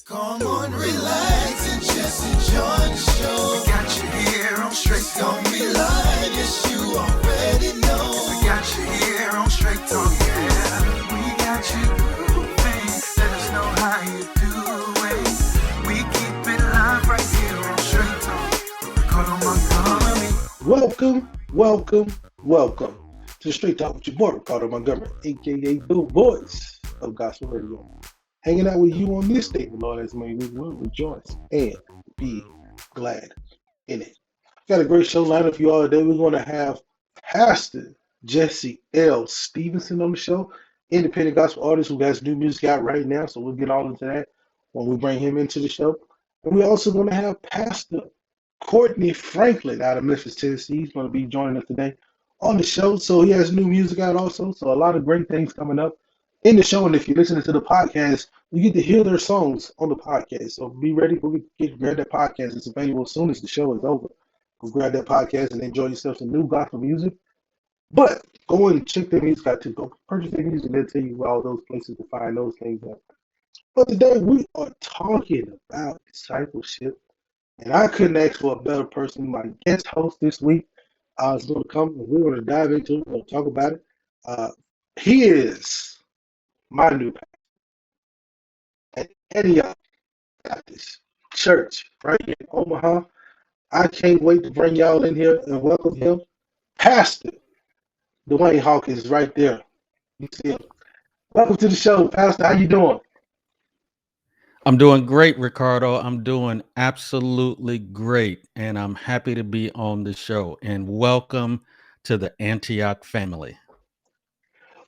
Come on, relax and just enjoy the show. We got you here on Straight Talk. Don't be lying, yes, you already know. We got you here on Straight Talk, yeah. We got you grooving. Let us know how you doing. We keep it live right here on Straight Talk. Riccardo Montgomery. Welcome to Straight Talk with your boy, Riccardo Montgomery, aka the voice of Gospel Radio. Hanging out with you on this day, the Lord has made. We will rejoice and be glad in it. Got a great show lined up for you all today. We're going to have Pastor Jesse L. Stevenson on the show, independent gospel artist who has new music out right now. So we'll get all into that when we bring him into the show. And we're also going to have Pastor Courtney Franklin out of Memphis, Tennessee. He's going to be joining us today on the show. So he has new music out also. So a lot of great things coming up in the show. And if you're listening to the podcast, you get to hear their songs on the podcast. So be ready. Go grab that podcast. It's available as soon as the show is over. Go grab that podcast and enjoy yourself some new gospel music. But go and check their music out too. Go purchase their music. They'll tell you all those places to find those things at. But today we are talking about discipleship. And I couldn't ask for a better person. My guest host this week is going to come and we're going to dive into it. We're going to talk about it. He is my new pastor at Antioch Baptist Church right here in Omaha. I can't wait to bring y'all in here and welcome him. Pastor Dwayne Hawkins is right there. You see him. Welcome to the show, Pastor. How you doing? I'm doing great, Ricardo. I'm doing absolutely great, and I'm happy to be on the show. And welcome to the Antioch family.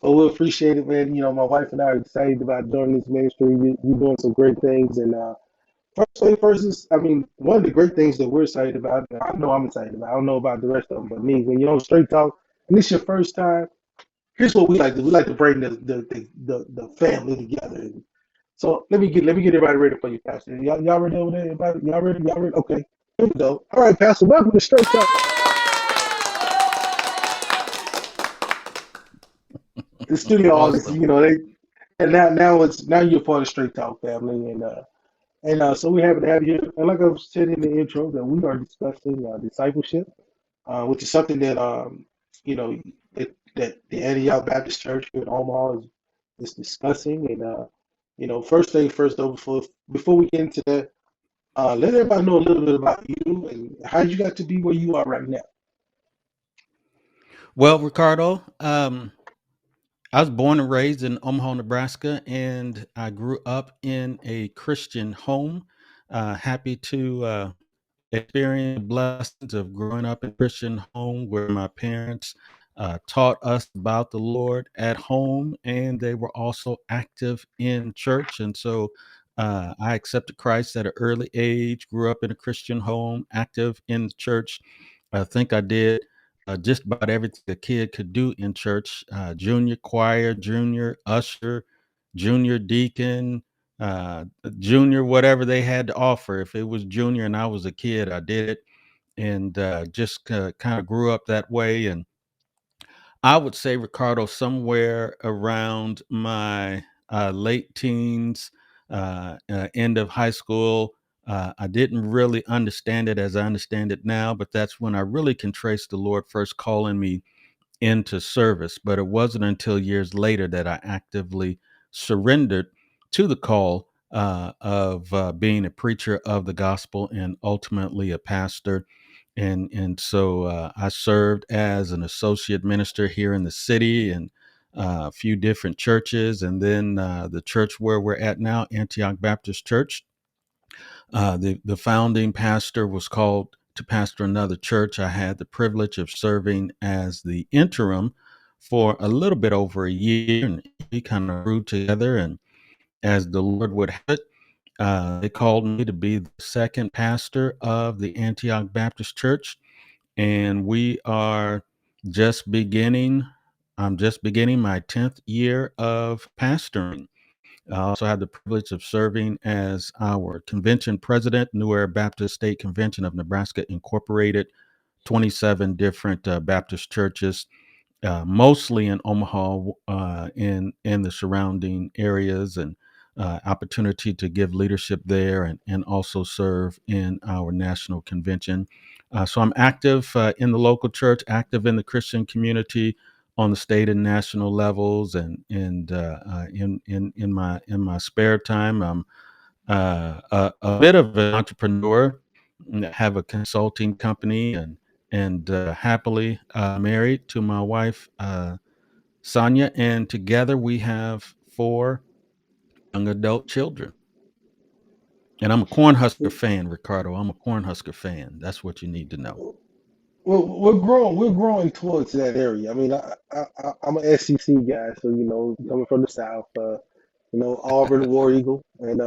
Well, we appreciate it, man. You know, my wife and I are excited about joining this ministry. You're doing some great things. And one of the great things that we're excited about, and I know I'm excited about, I don't know about the rest of them, but me, when you're on Straight Talk, and this is your first time, here's what we like to do. We like to bring the family together. So let me get everybody ready for you, Pastor. Y'all ready over there? Everybody? Y'all ready? Okay. Here we go. All right, Pastor. Welcome to Straight Talk. The studio audience, Awesome. you know, now you're part of Straight Talk family, and so we're happy to have you here. And like I said in the intro, that we are discussing discipleship, which is something that you know that the Antioch Baptist Church here in Omaha is discussing. And first thing first, though, before we get into that, let everybody know a little bit about you and how you got to be where you are right now. Well, Ricardo, I was born and raised in Omaha, Nebraska, and I grew up in a Christian home. Happy to experience the blessings of growing up in a Christian home where my parents taught us about the Lord at home, and they were also active in church. And so I accepted Christ at an early age, grew up in a Christian home, active in the church. I think I did just about everything a kid could do in church: junior choir, junior usher, junior deacon, junior whatever they had to offer. If it was junior and I was a kid, I did it, and just kind of grew up that way. And I would say, Ricardo, somewhere around my late teens, end of high school, I didn't really understand it as I understand it now, but that's when I really can trace the Lord first calling me into service. But it wasn't until years later that I actively surrendered to the call of being a preacher of the gospel and ultimately a pastor. And so I served as an associate minister here in the city and a few different churches. And then the church where we're at now, Antioch Baptist Church, the founding pastor was called to pastor another church. I had the privilege of serving as the interim for a little bit over a year, and we kind of grew together. And as the Lord would have it, they called me to be the second pastor of the Antioch Baptist Church, and we are just beginning. I'm just beginning my 10th year of pastoring. I also had the privilege of serving as our convention president, New Era Baptist State Convention of Nebraska Incorporated, 27 different Baptist churches, mostly in Omaha, in the surrounding areas, and opportunity to give leadership there and also serve in our national convention. So I'm active in the local church, active in the Christian community on the state and national levels, in my spare time, I'm a bit of an entrepreneur. Have a consulting company and happily married to my wife Sonia, and together we have 4 young adult children. And I'm a Cornhusker fan, Ricardo. I'm a Cornhusker fan. That's what you need to know. Well, we're growing towards that area. I mean, I'm an SEC guy, so coming from the South, Auburn, War Eagle, and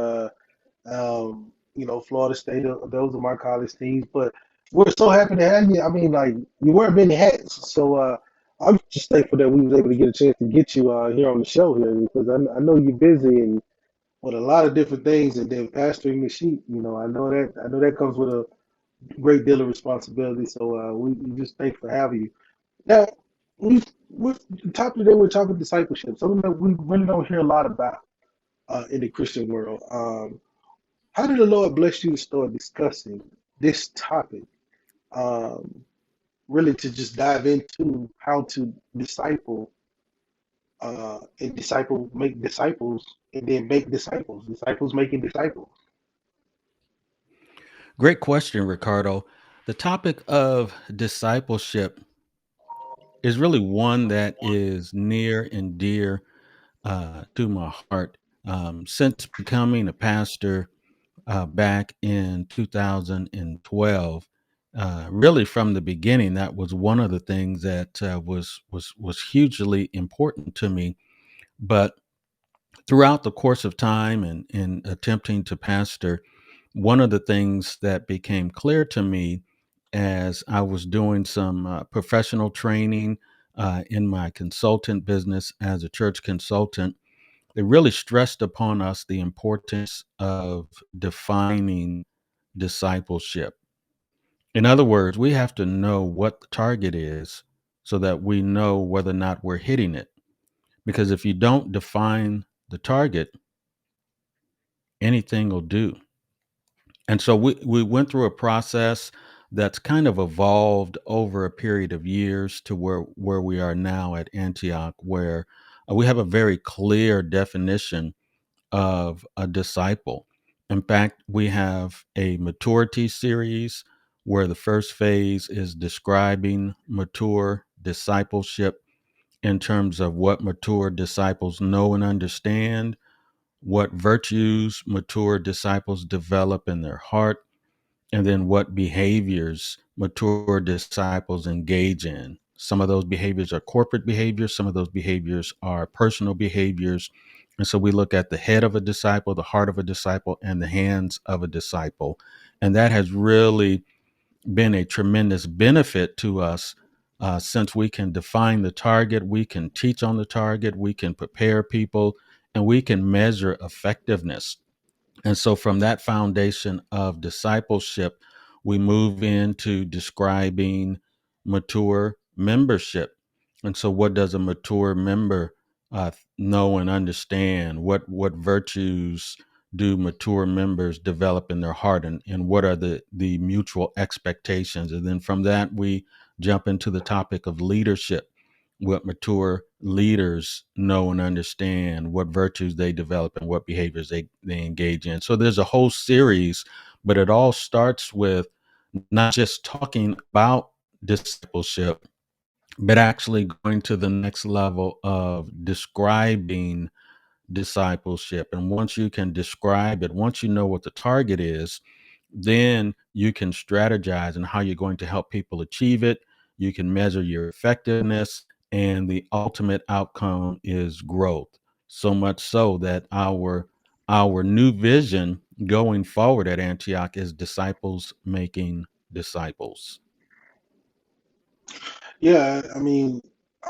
Florida State. Those are my college teams. But we're so happy to have you. I mean, like you wear many hats, so I'm just thankful that we was able to get a chance to get you here on the show here because I know you're busy and with a lot of different things, and then pastoring the sheep. I know that comes with a great deal of responsibility. So we just thankful for having you. Now, we the topic today we're talking discipleship, something that we really don't hear a lot about in the Christian world. How did the Lord bless you to start discussing this topic? Um, Really to just dive into how to disciple and make disciples, and then make disciples making disciples. Great question, Ricardo. The topic of discipleship is really one that is near and dear to my heart. Since becoming a pastor back in 2012, really from the beginning, that was one of the things that was hugely important to me. But throughout the course of time and in attempting to pastor, one of the things that became clear to me as I was doing some professional training in my consultant business as a church consultant, it really stressed upon us the importance of defining discipleship. In other words, we have to know what the target is so that we know whether or not we're hitting it. Because if you don't define the target, anything will do. And so we went through a process that's kind of evolved over a period of years to where we are now at Antioch, where we have a very clear definition of a disciple. In fact, we have a maturity series where the first phase is describing mature discipleship in terms of what mature disciples know and understand, what virtues mature disciples develop in their heart, and then what behaviors mature disciples engage in. Some of those behaviors are corporate behaviors, some of those behaviors are personal behaviors. And so we look at the head of a disciple, the heart of a disciple, and the hands of a disciple. And that has really been a tremendous benefit to us since we can define the target, we can teach on the target, we can prepare people, and we can measure effectiveness. And so, from that foundation of discipleship, we move into describing mature membership. And so, what does a mature member know and understand? What virtues do mature members develop in their heart, and what are the mutual expectations? And then from that, we jump into the topic of leadership, what mature leaders know and understand, what virtues they develop, and what behaviors they engage in. So there's a whole series, but it all starts with not just talking about discipleship, but actually going to the next level of describing discipleship. And once you can describe it, once you know what the target is, then you can strategize on how you're going to help people achieve it. You can measure your effectiveness, and the ultimate outcome is growth. So much so that our new vision going forward at Antioch is disciples making disciples. Yeah, I mean,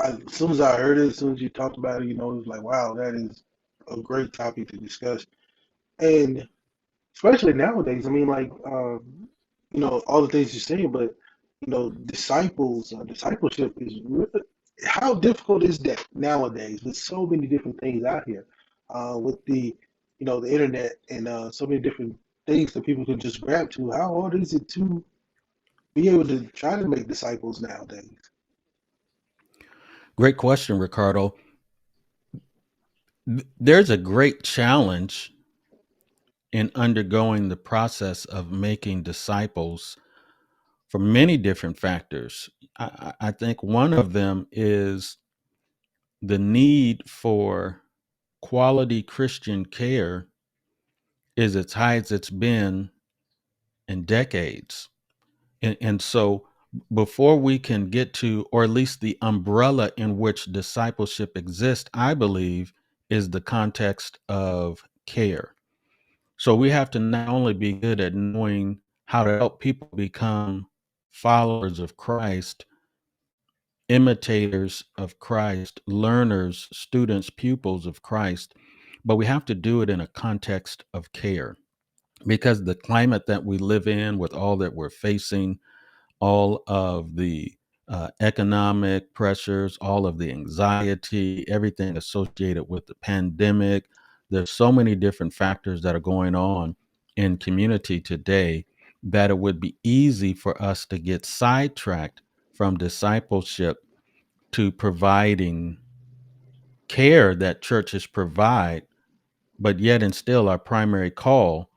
as soon as I heard it, as soon as you talked about it, it was like, wow, that is a great topic to discuss. And especially nowadays, I mean, like, all the things you're saying, but, discipleship is really, how difficult is that nowadays with so many different things out here, with the the internet and so many different things that people can just grab to. How hard is it to be able to try to make disciples nowadays? Great question, Ricardo. There's a great challenge in undergoing the process of making disciples for many different factors. I think one of them is the need for quality Christian care is as high as it's been in decades. And so before we can get to, or at least the umbrella in which discipleship exists, I believe, is the context of care. So we have to not only be good at knowing how to help people become followers of Christ, imitators of Christ, learners, students, pupils of Christ, but we have to do it in a context of care, because the climate that we live in, with all that we're facing, all of the economic pressures, all of the anxiety, everything associated with the pandemic. There's so many different factors that are going on in community today that it would be easy for us to get sidetracked from discipleship to providing care that churches provide, but yet and still our primary call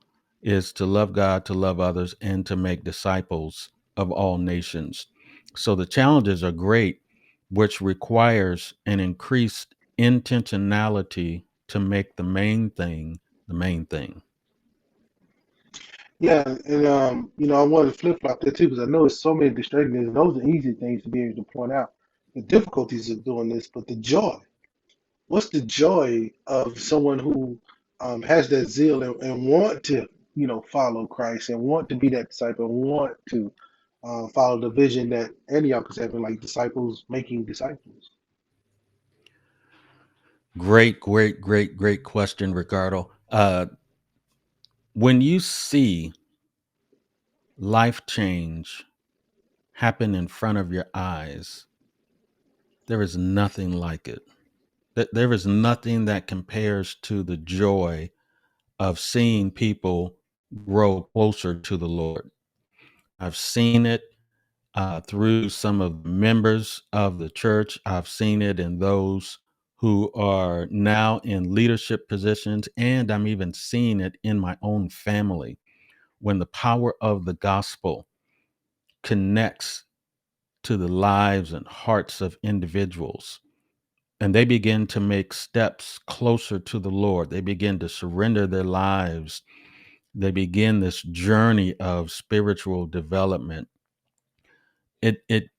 is to love God, to love others, and to make disciples of all nations. So the challenges are great, which requires an increased intentionality to make the main thing the main thing. Yeah, and I want to flip flop that too because I know it's so many distracting things. Those are easy things to be able to point out. The difficulties of doing this, but the joy. What's the joy of someone who has that zeal and want to, follow Christ and want to be that disciple, and want to follow the vision that Antioch is having, like disciples making disciples? Great, great, great, great question, Ricardo. When you see life change happen in front of your eyes, there is nothing like it. There is nothing that compares to the joy of seeing people grow closer to the Lord. I've seen it through some of the members of the church. I've seen it in those who are now in leadership positions, and I'm even seeing it in my own family when the power of the gospel connects to the lives and hearts of individuals. And they begin to make steps closer to the Lord. They begin to surrender their lives. They begin this journey of spiritual development. It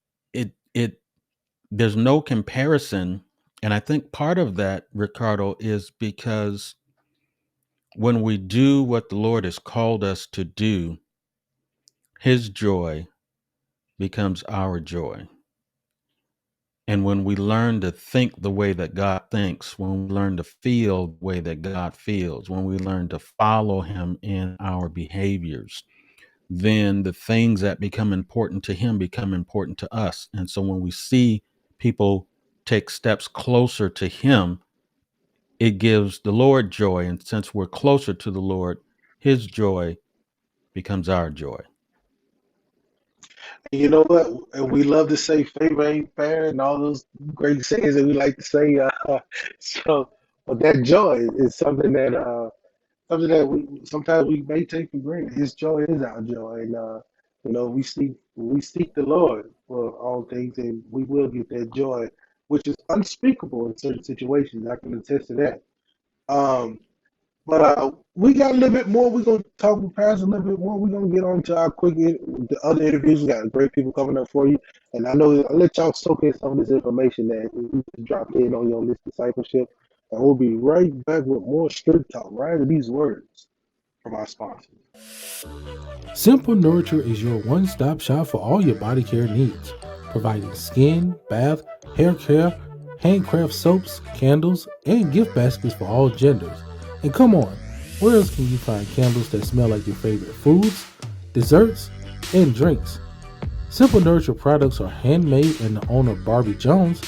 there's no comparison. And I think part of that, Ricardo, is because when we do what the Lord has called us to do, his joy becomes our joy. And when we learn to think the way that God thinks, when we learn to feel the way that God feels, when we learn to follow him in our behaviors, then the things that become important to him become important to us. And so when we see people take steps closer to him, it gives the Lord joy. And since we're closer to the Lord, his joy becomes our joy. And you know what? And we love to say favor ain't fair and all those great sayings that we like to say. So, but that joy is something that we sometimes we may take for granted. His joy is our joy, and we seek the Lord for all things, and we will get that joy, which is unspeakable in certain situations. I can attest to that. Um, but we got a little bit more. We're gonna talk with Pastor a little bit more. We're gonna get on to our the other interviews. We got great people coming up for you, and I know I'll let y'all soak in some of this information that we just dropped in on you on this discipleship. And we'll be right back with more street talk right after these words from our sponsors. Simple Nurture is your one-stop shop for all your body care needs, providing skin, bath, hair care, handcraft soaps, candles, and gift baskets for all genders. And come on, where else can you find candles that smell like your favorite foods, desserts, and drinks? Simple Nurture products are handmade, and the owner, Barbie Jones,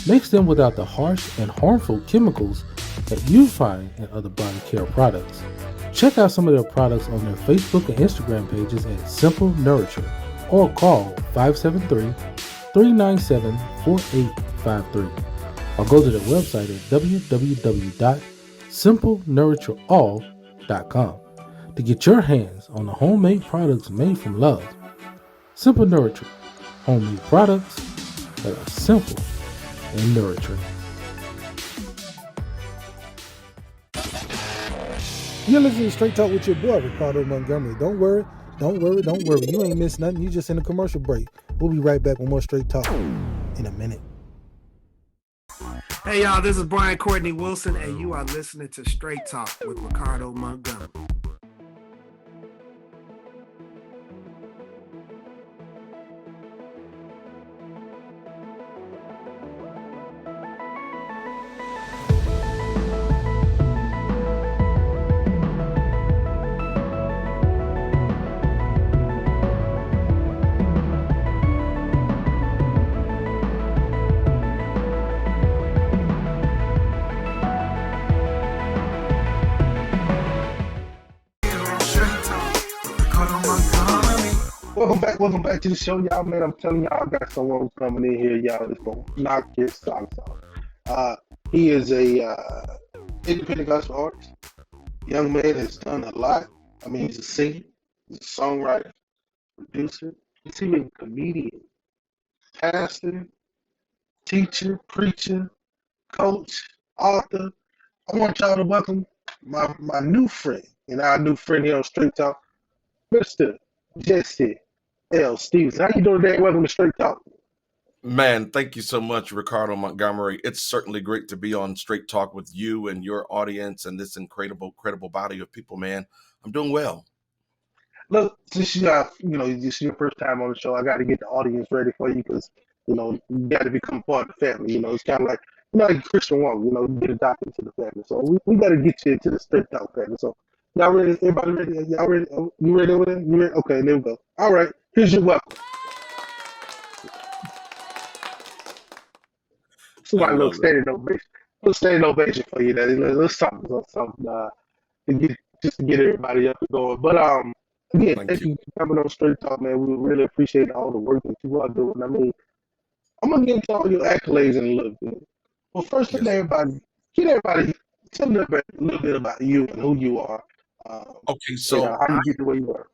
makes them without the harsh and harmful chemicals that you find in other body care products. Check out some of their products on their Facebook and Instagram pages at Simple Nurture or call 573-397-4853 or go to their website at www.simplenurtureall.com to get your hands on the homemade products made from love. Simple Nurture, homemade products that are simple and nurturing. You're listening to Straight Talk with your boy, Riccardo Montgomery. Don't worry. You ain't missed nothing. You just in a commercial break. We'll be right back with more Straight Talk in a minute. Hey, y'all, this is Brian Courtney Wilson, and you are listening to Straight Talk with Riccardo Montgomery. Welcome back to the show, y'all. Man, I'm telling y'all, I got someone coming in here, y'all, that's gonna knock your socks off. He is a independent gospel artist. Young man has done a lot. I mean, he's a singer, he's a songwriter, producer, he's even a comedian, pastor, teacher, preacher, coach, author. I want y'all to welcome my new friend, and our new friend here on Straight Talk, Mr. Jesse L. Stevens. How you doing today? Welcome to Straight Talk. Man, thank you so much, Riccardo Montgomery. It's certainly great to be on Straight Talk with you and your audience and this incredible body of people, man. I'm doing well. Look, since this is your first time on the show, I got to get the audience ready for you because, you got to become part of the family. It's kind of like, like Christian woman, get adopted to the family. So we got to get you into the Straight Talk family. So y'all ready? Everybody ready? Y'all ready? Oh, you ready over there? You ready? Okay, there we go. All right, here's your welcome. Somebody little standing ovation for you. Let's talk something to get everybody up and going. But again, thank you for coming on Straight Talk, man. We really appreciate all the work that you are doing. I mean, I'm gonna get into all your accolades in a little bit. Well, first, tell everybody a little bit about you and who you are. Okay, so how you get the way you are.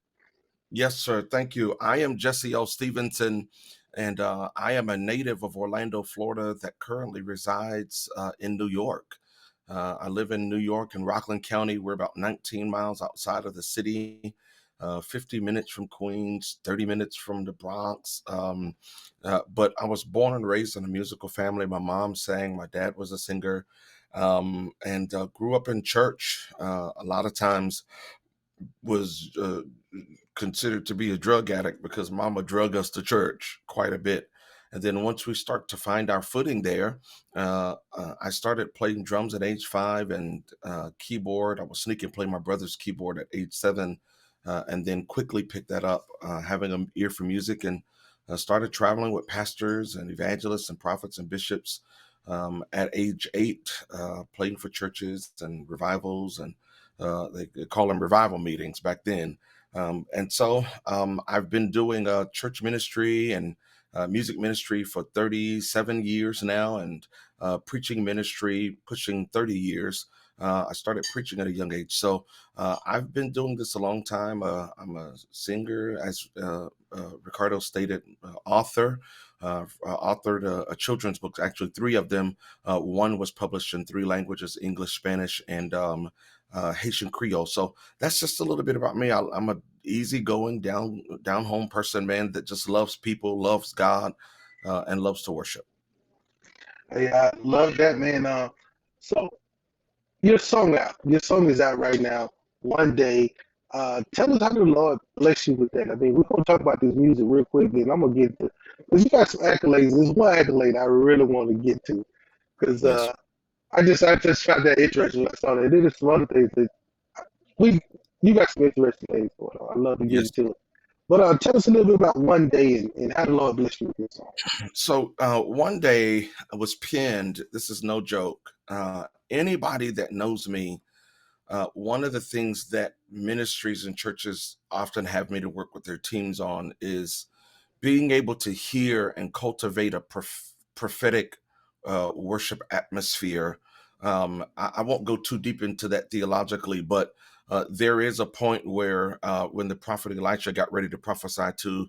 Yes, sir. Thank you. I am Jesse L. Stevenson, and I am a native of Orlando, Florida, that currently resides in New York. I live in New York in Rockland County. We're about 19 miles outside of the city, 50 minutes from Queens, 30 minutes from the Bronx. But I was born and raised in a musical family. My mom sang, my dad was a singer, and grew up in church. A lot of times was considered to be a drug addict because mama drug us to church quite a bit. And then once we start to find our footing there, I started playing drums at age 5 and keyboard. I was sneaking playing my brother's keyboard at age 7, and then quickly picked that up, having an ear for music, and started traveling with pastors and evangelists and prophets and bishops at age 8, playing for churches and revivals, and they call them revival meetings back then. And so I've been doing church ministry and music ministry for 37 years now, and preaching ministry pushing 30 years. I started preaching at a young age. So I've been doing this a long time. I'm a singer, as Riccardo stated, author. Authored a children's book, actually 3 of them. One was published in 3 languages, English, Spanish, and Haitian Creole. So that's just a little bit about me. I'm a easygoing, down home person, man, that just loves people, loves God, and loves to worship. Hey, I love that, man. So your song is out right now. One Day. Tell us how the Lord bless you with that. I mean, we're gonna talk about this music real quick, and I'm gonna get to, because you got some accolades. There's one accolade I really want to get to, because Yes. I just found that interesting when I saw that. There's some other things that you got some interesting things going on. I love to get Yes. into it. But tell us a little bit about One Day and how the Lord bless you with this song. So one day I was pinned. This is no joke. Anybody that knows me, one of the things that ministries and churches often have me to work with their teams on is being able to hear and cultivate a prophetic worship atmosphere. I won't go too deep into that theologically, but there is a point where when the prophet Elisha got ready to prophesy to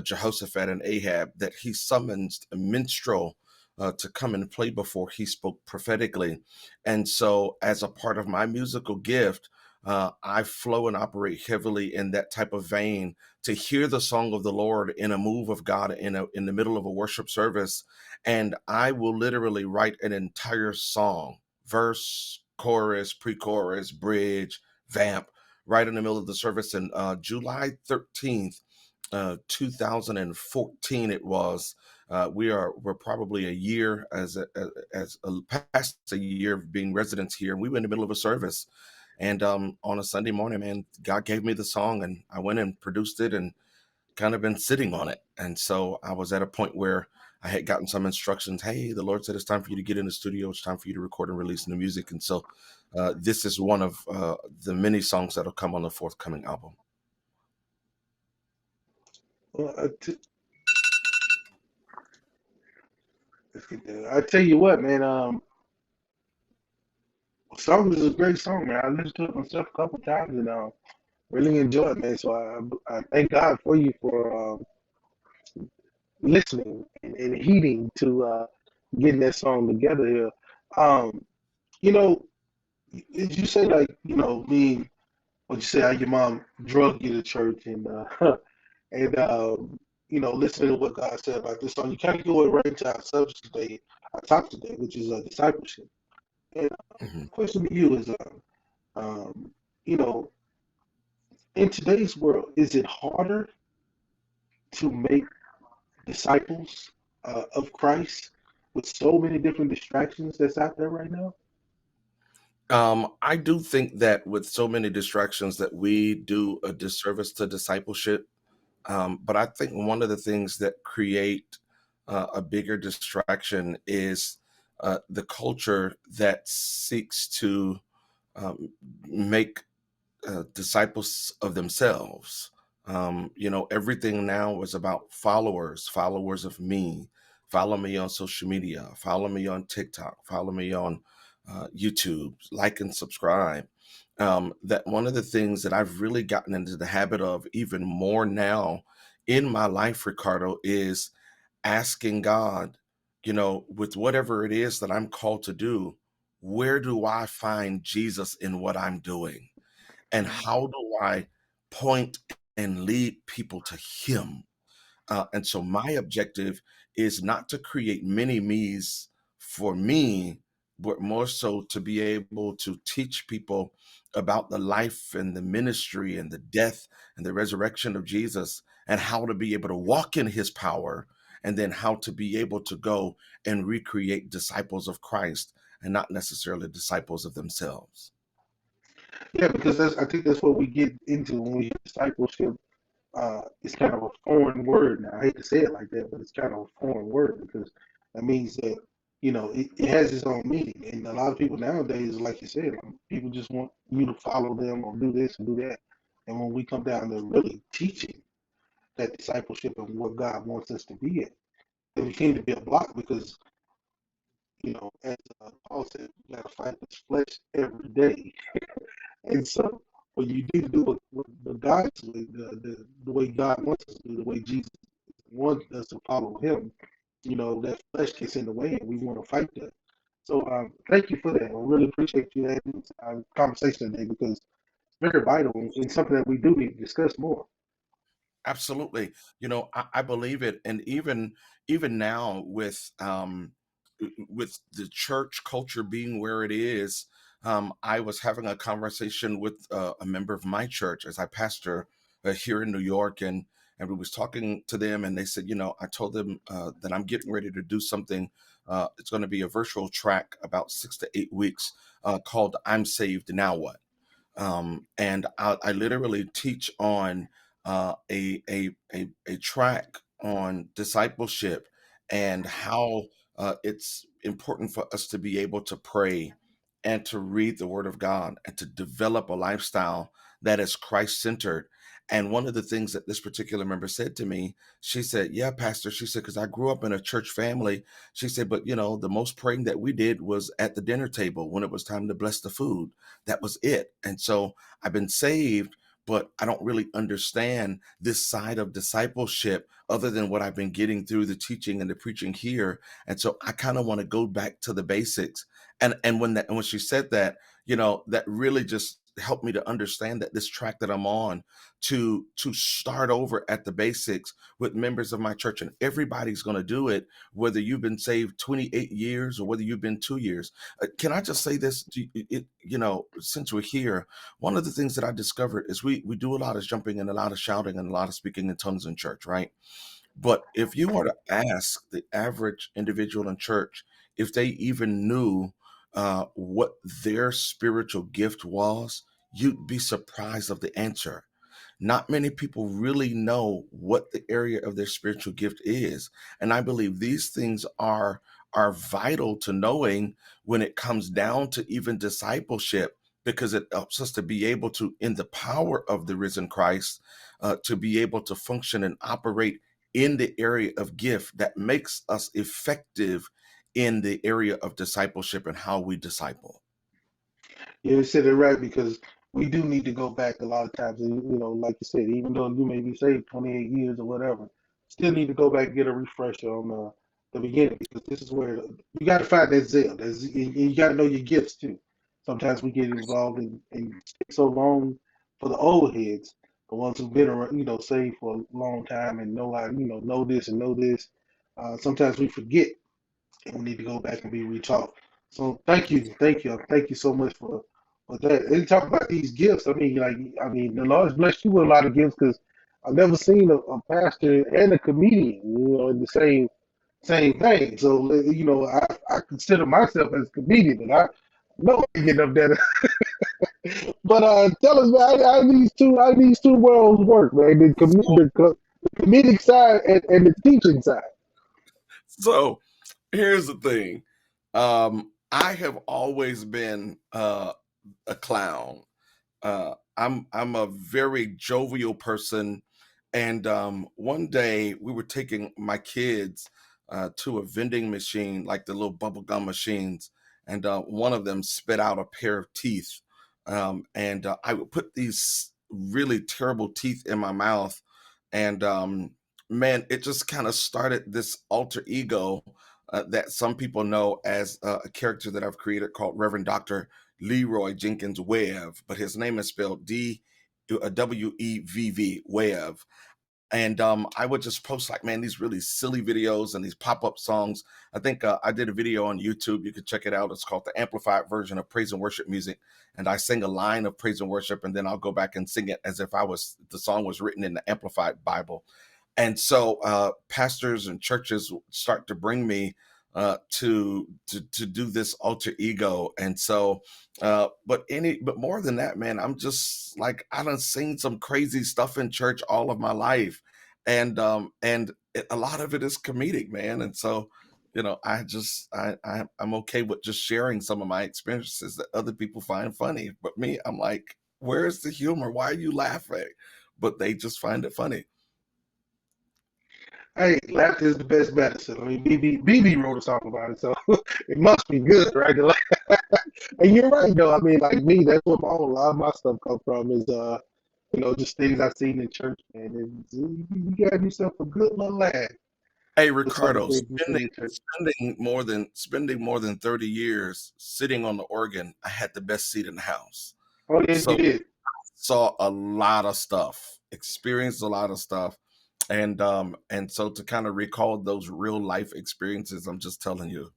Jehoshaphat and Ahab, that he summons a minstrel to come and play before he spoke prophetically. And so as a part of my musical gift, I flow and operate heavily in that type of vein to hear the song of the Lord in a move of God in the middle of a worship service. And I will literally write an entire song, verse, chorus, pre-chorus, bridge, vamp, right in the middle of the service. And July 13th, 2014 it was. We're probably a year past a year of being residents here. We were in the middle of a service, and on a Sunday morning, man, God gave me the song, and I went and produced it, and kind of been sitting on it. And so I was at a point where I had gotten some instructions. Hey, the Lord said it's time for you to get in the studio. It's time for you to record and release new music. And so this is one of the many songs that'll come on the forthcoming album. Well, I tell you what, man. Song is a great song, man. I listened to it myself a couple times and really enjoy it, man. So I thank God for you for listening and heeding to getting that song together here. Um, you know, you say like me, what you say how your mom drug you to church and and listening to what God said about this song. You kind of go right into our subject today, our topic today, which is discipleship. And the question to you is, um, you know, in today's world, is it harder to make disciples of Christ with so many different distractions that's out there right now? I do think that with so many distractions that we do a disservice to discipleship. But I think one of the things that create a bigger distraction is the culture that seeks to make disciples of themselves. Everything now is about followers of me. Follow me on social media, follow me on TikTok, follow me on YouTube, like and subscribe. That one of the things that I've really gotten into the habit of even more now in my life, Ricardo, is asking God, with whatever it is that I'm called to do, where do I find Jesus in what I'm doing? And how do I point and lead people to him? And so my objective is not to create mini me's for me, but more so to be able to teach people about the life and the ministry and the death and the resurrection of Jesus, and how to be able to walk in his power, and then how to be able to go and recreate disciples of Christ and not necessarily disciples of themselves. Yeah, because I think that's what we get into when we hear discipleship. It's kind of a foreign word now. I hate to say it like that, but it's kind of a foreign word because that means that it has its own meaning. And a lot of people nowadays, like you said, people just want you to follow them or do this and do that. And when we come down to really teaching that discipleship and what God wants us to be at, then we seem to be a block because as Paul said, we got to fight this flesh every day. And so when you need to do it the God's way, the way God wants us to do, the way Jesus wants us to follow him, that flesh gets in the way and we want to fight that. So thank you for that. I really appreciate you having this conversation today because it's very vital and something that we do need to discuss more. Absolutely. I believe it. And even now with the church culture being where it is, I was having a conversation with a member of my church as I pastor here in New York, and we was talking to them, and they said, I told them that I'm getting ready to do something. It's going to be a virtual track about 6 to 8 weeks called "I'm Saved Now What," and I literally teach on a track on discipleship and how it's important for us to be able to pray and to read the Word of God and to develop a lifestyle that is Christ centered. And one of the things that this particular member said to me, she said, "Yeah, Pastor," she said, "because I grew up in a church family." She said, "But the most praying that we did was at the dinner table when it was time to bless the food. That was it. And so I've been saved, but I don't really understand this side of discipleship other than what I've been getting through the teaching and the preaching here. And so I kind of want to go back to the basics." And when she said that, that really just helped me to understand that this track that I'm on to start over at the basics with members of my church, and everybody's going to do it, whether you've been saved 28 years or whether you've been 2 years. Can I just say this? Since we're here, one of the things that I discovered is we do a lot of jumping and a lot of shouting and a lot of speaking in tongues in church, right? But if you were to ask the average individual in church if they even knew what their spiritual gift was, you'd be surprised of the answer. Not many people really know what the area of their spiritual gift is. And I believe these things are vital to knowing when it comes down to even discipleship, because it helps us to be able to, in the power of the risen Christ, to be able to function and operate in the area of gift that makes us effective in the area of discipleship and how we disciple. You said it right, because we do need to go back a lot of times. And, like you said, even though you may be saved 28 years or whatever, still need to go back and get a refresher on the beginning, because this is where you got to find that zeal. You got to know your gifts too. Sometimes we get involved and stick so long for the old heads, the ones who've been around, saved for a long time and know how, know this and know this. Sometimes we forget, and we need to go back and be retaught. So thank you so much for that. And talk about these gifts. I mean, the Lord's blessed you with a lot of gifts, because I've never seen a pastor and a comedian, in the same thing. So I consider myself as a comedian, and I know I get up there. But tell us, man, how these two worlds work, man. The comedic side and the teaching side. So here's the thing. I have always been a clown. I'm a very jovial person. And one day we were taking my kids to a vending machine, like the little bubble gum machines. And one of them spit out a pair of teeth. And I would put these really terrible teeth in my mouth. And man, it just kind of started this alter ego that some people know as a character that I've created called Reverend Dr. Leroy Jenkins Webb, but his name is spelled D-W-E-V-V, Webb. And I would just post these really silly videos and these pop-up songs. I think I did a video on YouTube. You can check it out. It's called the amplified version of praise and worship music. And I sing a line of praise and worship, and then I'll go back and sing it as if the song was written in the Amplified Bible. And so pastors and churches start to bring me to do this alter ego. And so, but more than that, man, I'm just I done seen some crazy stuff in church all of my life. And a lot of it is comedic, man. And so, I'm okay with just sharing some of my experiences that other people find funny. But me, I'm like, where's the humor? Why are you laughing? But they just find it funny. Hey, laughter is the best medicine. I mean, BB wrote a song about it, so it must be good, right? And you're right, though. I mean, like me, that's where a lot of my stuff comes from is, just things I've seen in church, man. And you got yourself a good little laugh. Hey, Riccardo, spending more than 30 years sitting on the organ, I had the best seat in the house. Oh, yes, you did. Saw a lot of stuff, experienced a lot of stuff. And so to kind of recall those real life experiences, I'm just telling you,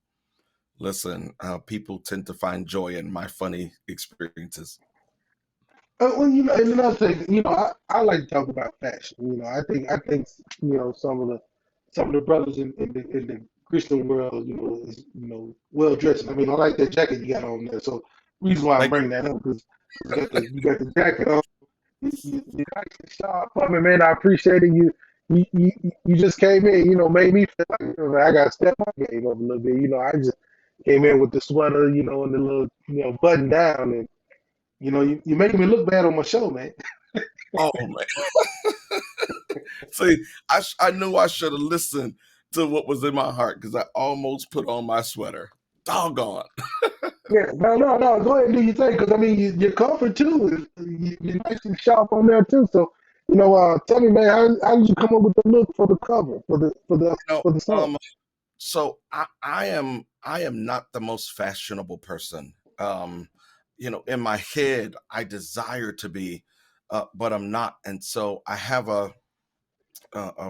listen, people tend to find joy in my funny experiences. Well, and another thing, I like to talk about fashion. I think some of the brothers in the Christian world, is well dressed. I mean, I like that jacket you got on there. So reason why I bring that up, because you got the jacket on. You nice and sharp for me, man. I appreciate it. You just came in, made me feel like I got to step my game up a little bit. I just came in with the sweater, and the little, button down, and you're making me look bad on my show, man. Oh man. See, I knew I should have listened to what was in my heart because I almost put on my sweater. Doggone. Yeah, no. Go ahead and do your thing, because I mean, your comfort too. You're nice and sharp on there too. So, tell me, man, how did you come up with the look for the cover for the song? So I am not the most fashionable person. In my head, I desire to be, but I'm not. And so I have a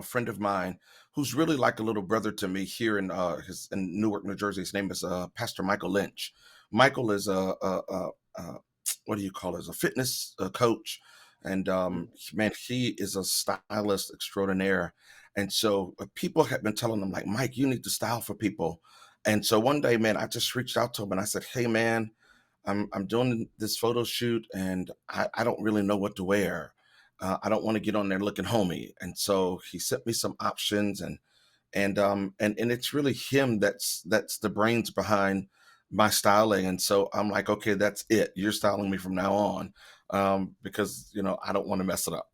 friend of mine who's really like a little brother to me here in Newark, New Jersey. His name is Pastor Michael Lynch. Michael is what do you call it? A fitness coach, and man, he is a stylist extraordinaire. And so people have been telling him, like, Mike, you need to style for people. And so one day, man, I just reached out to him and I said, hey, man, I'm doing this photo shoot and I don't really know what to wear. I don't want to get on there looking homey. And so he sent me some options, and it's really him that's the brains behind my styling. And so I'm like, okay, that's it. You're styling me from now on, because I don't want to mess it up.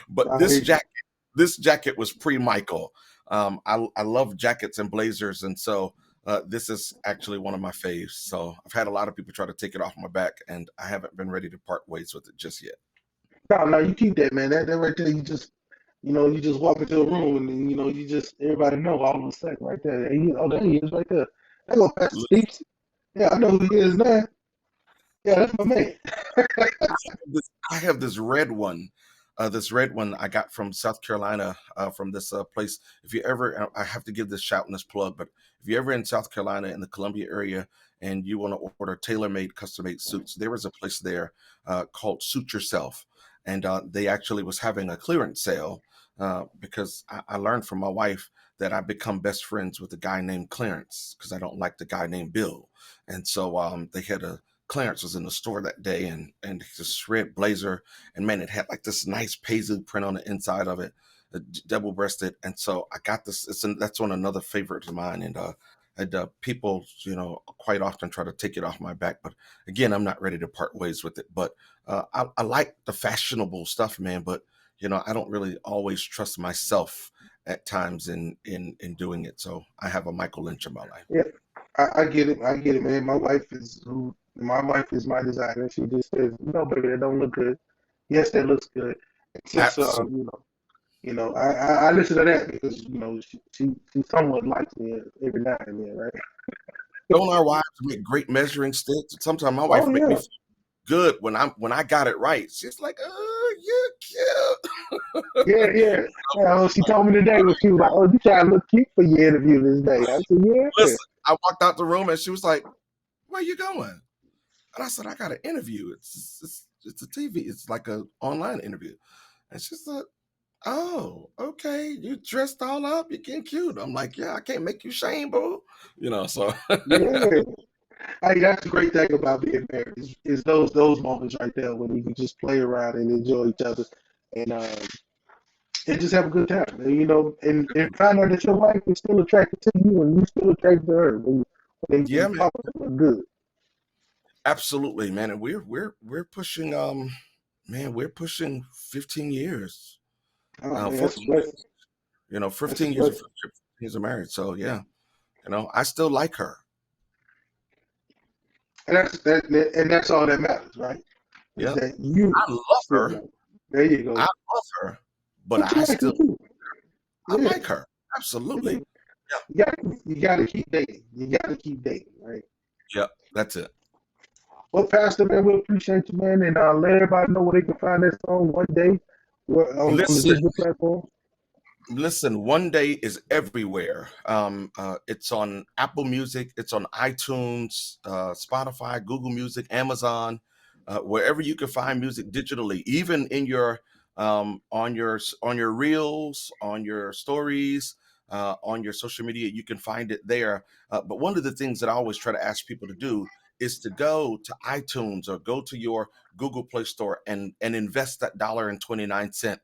But this jacket was pre-Michael. I love jackets and blazers, and so this is actually one of my faves. So I've had a lot of people try to take it off my back, and I haven't been ready to part ways with it just yet. No, you keep that, man. That right there, you just walk into a room and then, you just, everybody know all of a sudden right there. And there he is right there. That go Pastor Steve. Yeah, I know who he is now. Yeah, that's my man. I have this red one. This red one I got from South Carolina, from this place. If you ever, I have to give this shout and this plug, but if you're ever in South Carolina in the Columbia area and you want to order tailor-made, custom-made suits, there is a place there called Suit Yourself. And they actually was having a clearance sale because I learned from my wife that I become best friends with a guy named Clarence because I don't like the guy named Bill. And so they had Clarence was in the store that day, and this red blazer, and man, it had like this nice paisley print on the inside of it, double-breasted. And so I got this. That's one another favorite of mine, and people, quite often try to take it off my back. But again, I'm not ready to part ways with it. But I like the fashionable stuff, man. But I don't really always trust myself at times in doing it. So I have a Michael Lynch in my life. Yeah, I get it, man. My wife is my designer. She just says, no, baby, that don't look good. Yes, that looks good. Just I listen to that because she somewhat likes me every now and then, right? Don't our wives make great measuring sticks? Sometimes my wife make me feel good when I got it right. She's like, oh, you're cute. Yeah. She told me today when she was like, oh, you trying to look cute for your interview this day. I said, yeah. Listen, I walked out the room and she was like, where you going? And I said, I got an interview. It's a TV. It's like an online interview. And she said, oh, okay. You dressed all up. You're getting cute. I'm like, yeah, I can't make you shame, boo. So. Yeah. Hey, that's the great thing about being married is those moments right there when you can just play around and enjoy each other and just have a good time. And find out that your wife is still attracted to you and you still attracted to her. When yeah, man. Good. Absolutely, man. And we're pushing we're pushing 15 years. 15 years of marriage. So yeah, I still like her. And that's all that matters, right? Yeah. I love her. There you go. I love her, but I still like her. Absolutely. Yeah. You gotta keep dating. Right? Yep, that's it. Well, Pastor, man, we appreciate you, man, and let everybody know where they can find that song One Day on the digital platform. Listen, One Day is everywhere. It's on Apple Music, it's on iTunes, Spotify, Google Music, Amazon, wherever you can find music digitally, even in your on your reels, on your stories, on your social media, you can find it there. But one of the things that I always try to ask people to do is to go to iTunes or go to your Google Play Store and invest that $1.29,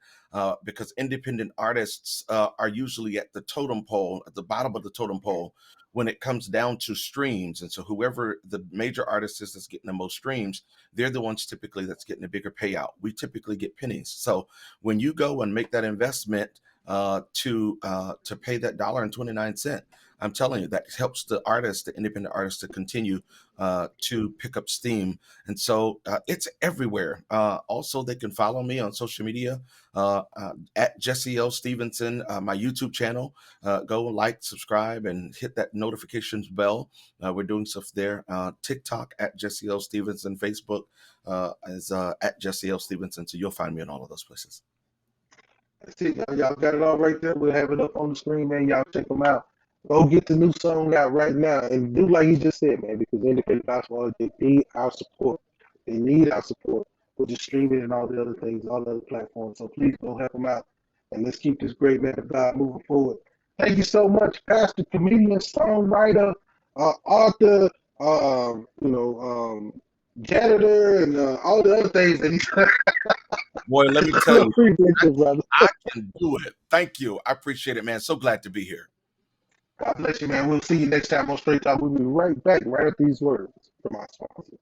because independent artists are usually at the totem pole, at the bottom of the totem pole when it comes down to streams. And so whoever the major artist is that's getting the most streams, they're the ones typically that's getting a bigger payout. We typically get pennies. So when you go and make that investment to pay that $1.29, I'm telling you, that helps the artist, the independent artist, to continue to pick up steam. And so it's everywhere. Also, they can follow me on social media at Jesse L. Stevenson, my YouTube channel. Go like, subscribe, and hit that notifications bell. We're doing stuff there. TikTok at Jesse L. Stevenson. Facebook is at Jesse L. Stevenson. So you'll find me in all of those places. That's it, y'all. Y'all got it all right there. We'll have it up on the screen, man. Y'all check them out. Go get the new song out right now and do like he just said, man, because independent gospel artists, they need our support. They need our support with the streaming and all the other things, all the other platforms. So please go help them out, and let's keep this great man of God moving forward. Thank you so much, pastor, comedian, songwriter, author, janitor, and all the other things that he's Boy, let me tell you, appreciate you, brother. I can do it. Thank you. I appreciate it, man. So glad to be here. God bless you, man. We'll see you next time on Straight Talk. We'll be right back right after these words from our sponsors.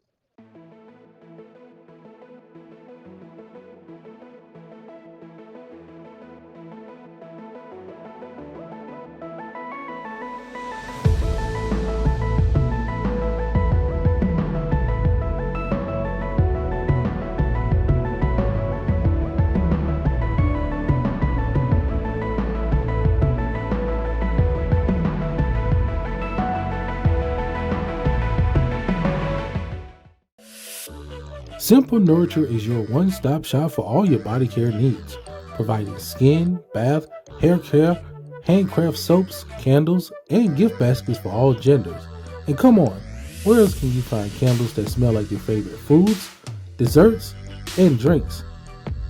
Simple Nurture is your one-stop shop for all your body care needs, providing skin, bath, hair care, handcraft soaps, candles, and gift baskets for all genders. And come on, where else can you find candles that smell like your favorite foods, desserts, and drinks?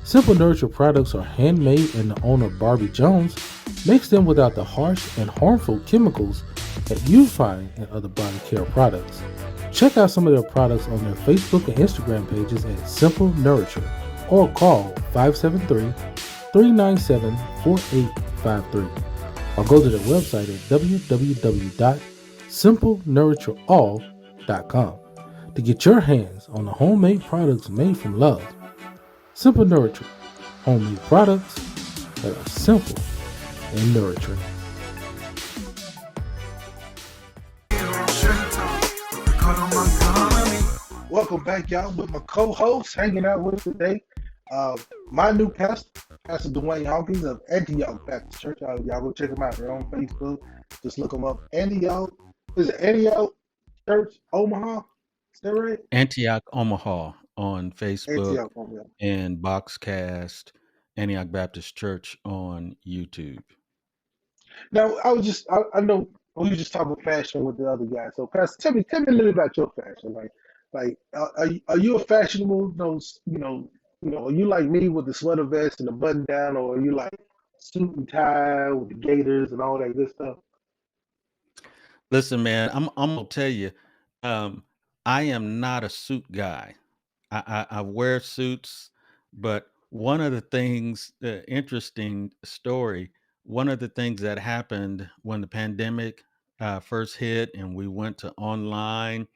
Simple Nurture products are handmade, and the owner, Barbie Jones, makes them without the harsh and harmful chemicals that you find in other body care products. Check out some of their products on their Facebook and Instagram pages at Simple Nurture, or call 573-397-4853, or go to their website at www.simplenurtureall.com to get your hands on the homemade products made from love. Simple Nurture, homemade products that are simple and nurturing. Welcome back, y'all, with my co-host hanging out with us today. My new pastor, Pastor Dwayne Hawkins of Antioch Baptist Church. Y'all go check them out. They're on Facebook. Just look them up. Antioch Church Omaha? Is that right? Antioch Omaha on Facebook, Antioch Omaha. and Boxcast, Antioch Baptist Church on YouTube. Now, I know we were just talking fashion with the other guy. So, Pastor, tell me a little about your fashion. Are you a fashionable? Are you like me with the sweater vest and the button down, or are you like suit and tie with the gaiters and all that good stuff? Listen, man, I'm gonna tell you, I am not a suit guy. I wear suits, but one of the things, interesting story, one of the things that happened when the pandemic first hit and we went to online,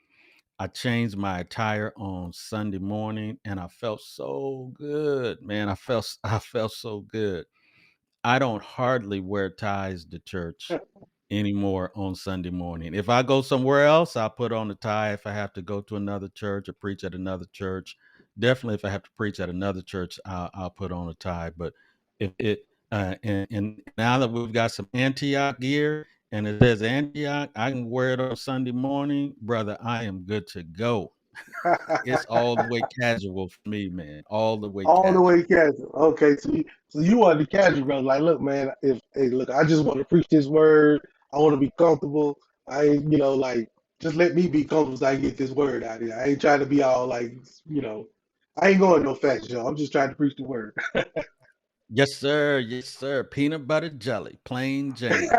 I changed my attire on Sunday morning, and I felt so good, man. I felt so good. I don't hardly wear ties to church anymore on Sunday morning. If I go somewhere else, I'll put on a tie. If I have to go to another church or preach at another church, definitely if I have to preach at another church, I'll put on a tie. But if it and now that we've got some Antioch gear and it says Antioch, I can wear it on Sunday morning, brother. I am good to go. It's all the way casual for me, man. All the way casual. Okay, so you are the casual brother. Like, look, man, I just want to preach this word. I want to be comfortable. Just let me be comfortable so I can get this word out here. I ain't trying to be all I ain't going no fashion show. I'm just trying to preach the word. Yes, sir. Yes, sir. Peanut butter jelly, plain Jane.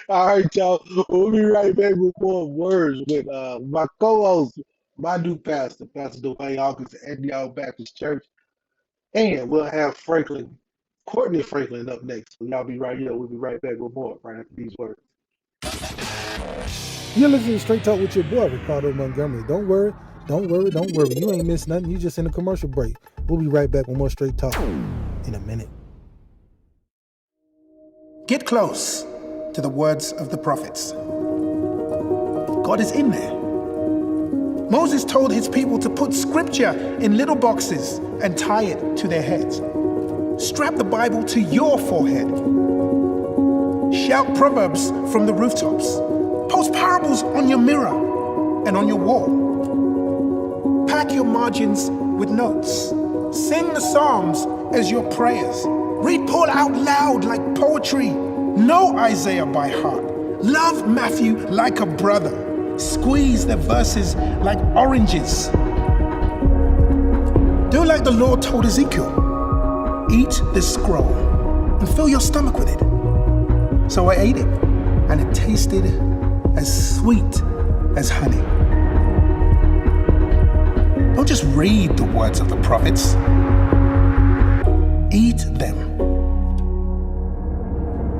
All right, y'all. We'll be right back with more words with my co-host, my new pastor, Pastor Dwayne Hawkins at the All Baptist Church. And we'll have Courtney Franklin up next. So y'all be right here. We'll be right back with more right after these words. You're listening to Straight Talk with your boy, Riccardo Montgomery. Don't worry. You ain't missed nothing. You just in a commercial break. We'll be right back with more Straight Talk in a minute. Get close to the words of the prophets. God is in there. Moses told his people to put scripture in little boxes and tie it to their heads. Strap the Bible to your forehead. Shout proverbs from the rooftops. Post parables on your mirror and on your wall. Pack your margins with notes. Sing the Psalms as your prayers. Read Paul out loud like poetry. Know Isaiah by heart. Love Matthew like a brother. Squeeze the verses like oranges. Do like the Lord told Ezekiel. Eat this scroll and fill your stomach with it. So I ate it, and it tasted as sweet as honey. Don't just read the words of the prophets. Eat them.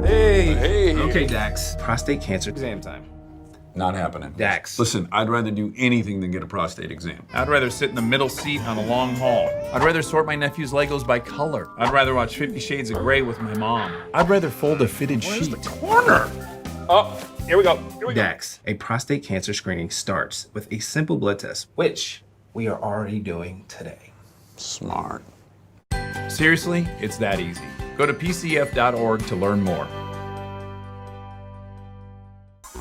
Hey. Okay, Dax. Prostate cancer exam time. Not happening. Dax. Listen, I'd rather do anything than get a prostate exam. I'd rather sit in the middle seat on a long haul. I'd rather sort my nephew's Legos by color. I'd rather watch 50 Shades of Grey with my mom. I'd rather fold a fitted sheet. Where's the corner? Oh, here we go. Dax, a prostate cancer screening starts with a simple blood test, which we are already doing today. Smart. Seriously, it's that easy. Go to pcf.org to learn more.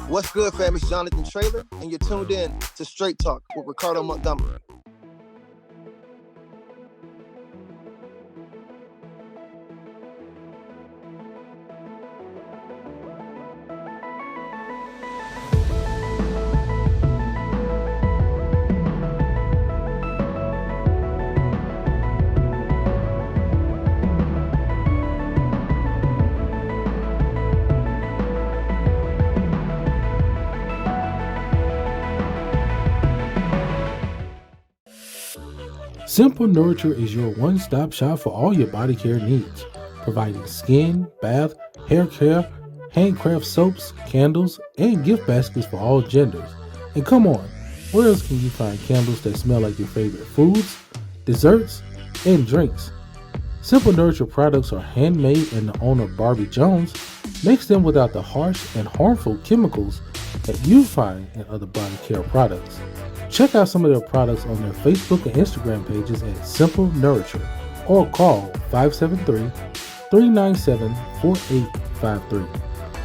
What's good, fam? It's Jonathan Traylor, and you're tuned in to Straight Talk with Riccardo Montgomery. Simple Nurture is your one-stop shop for all your body care needs, providing skin, bath, hair care, handcraft soaps, candles, and gift baskets for all genders. And come on, where else can you find candles that smell like your favorite foods, desserts, and drinks? Simple Nurture products are handmade, and the owner, Barbie Jones, makes them without the harsh and harmful chemicals that you find in other body care products. Check out some of their products on their Facebook and Instagram pages at Simple Nurture, or call 573-397-4853,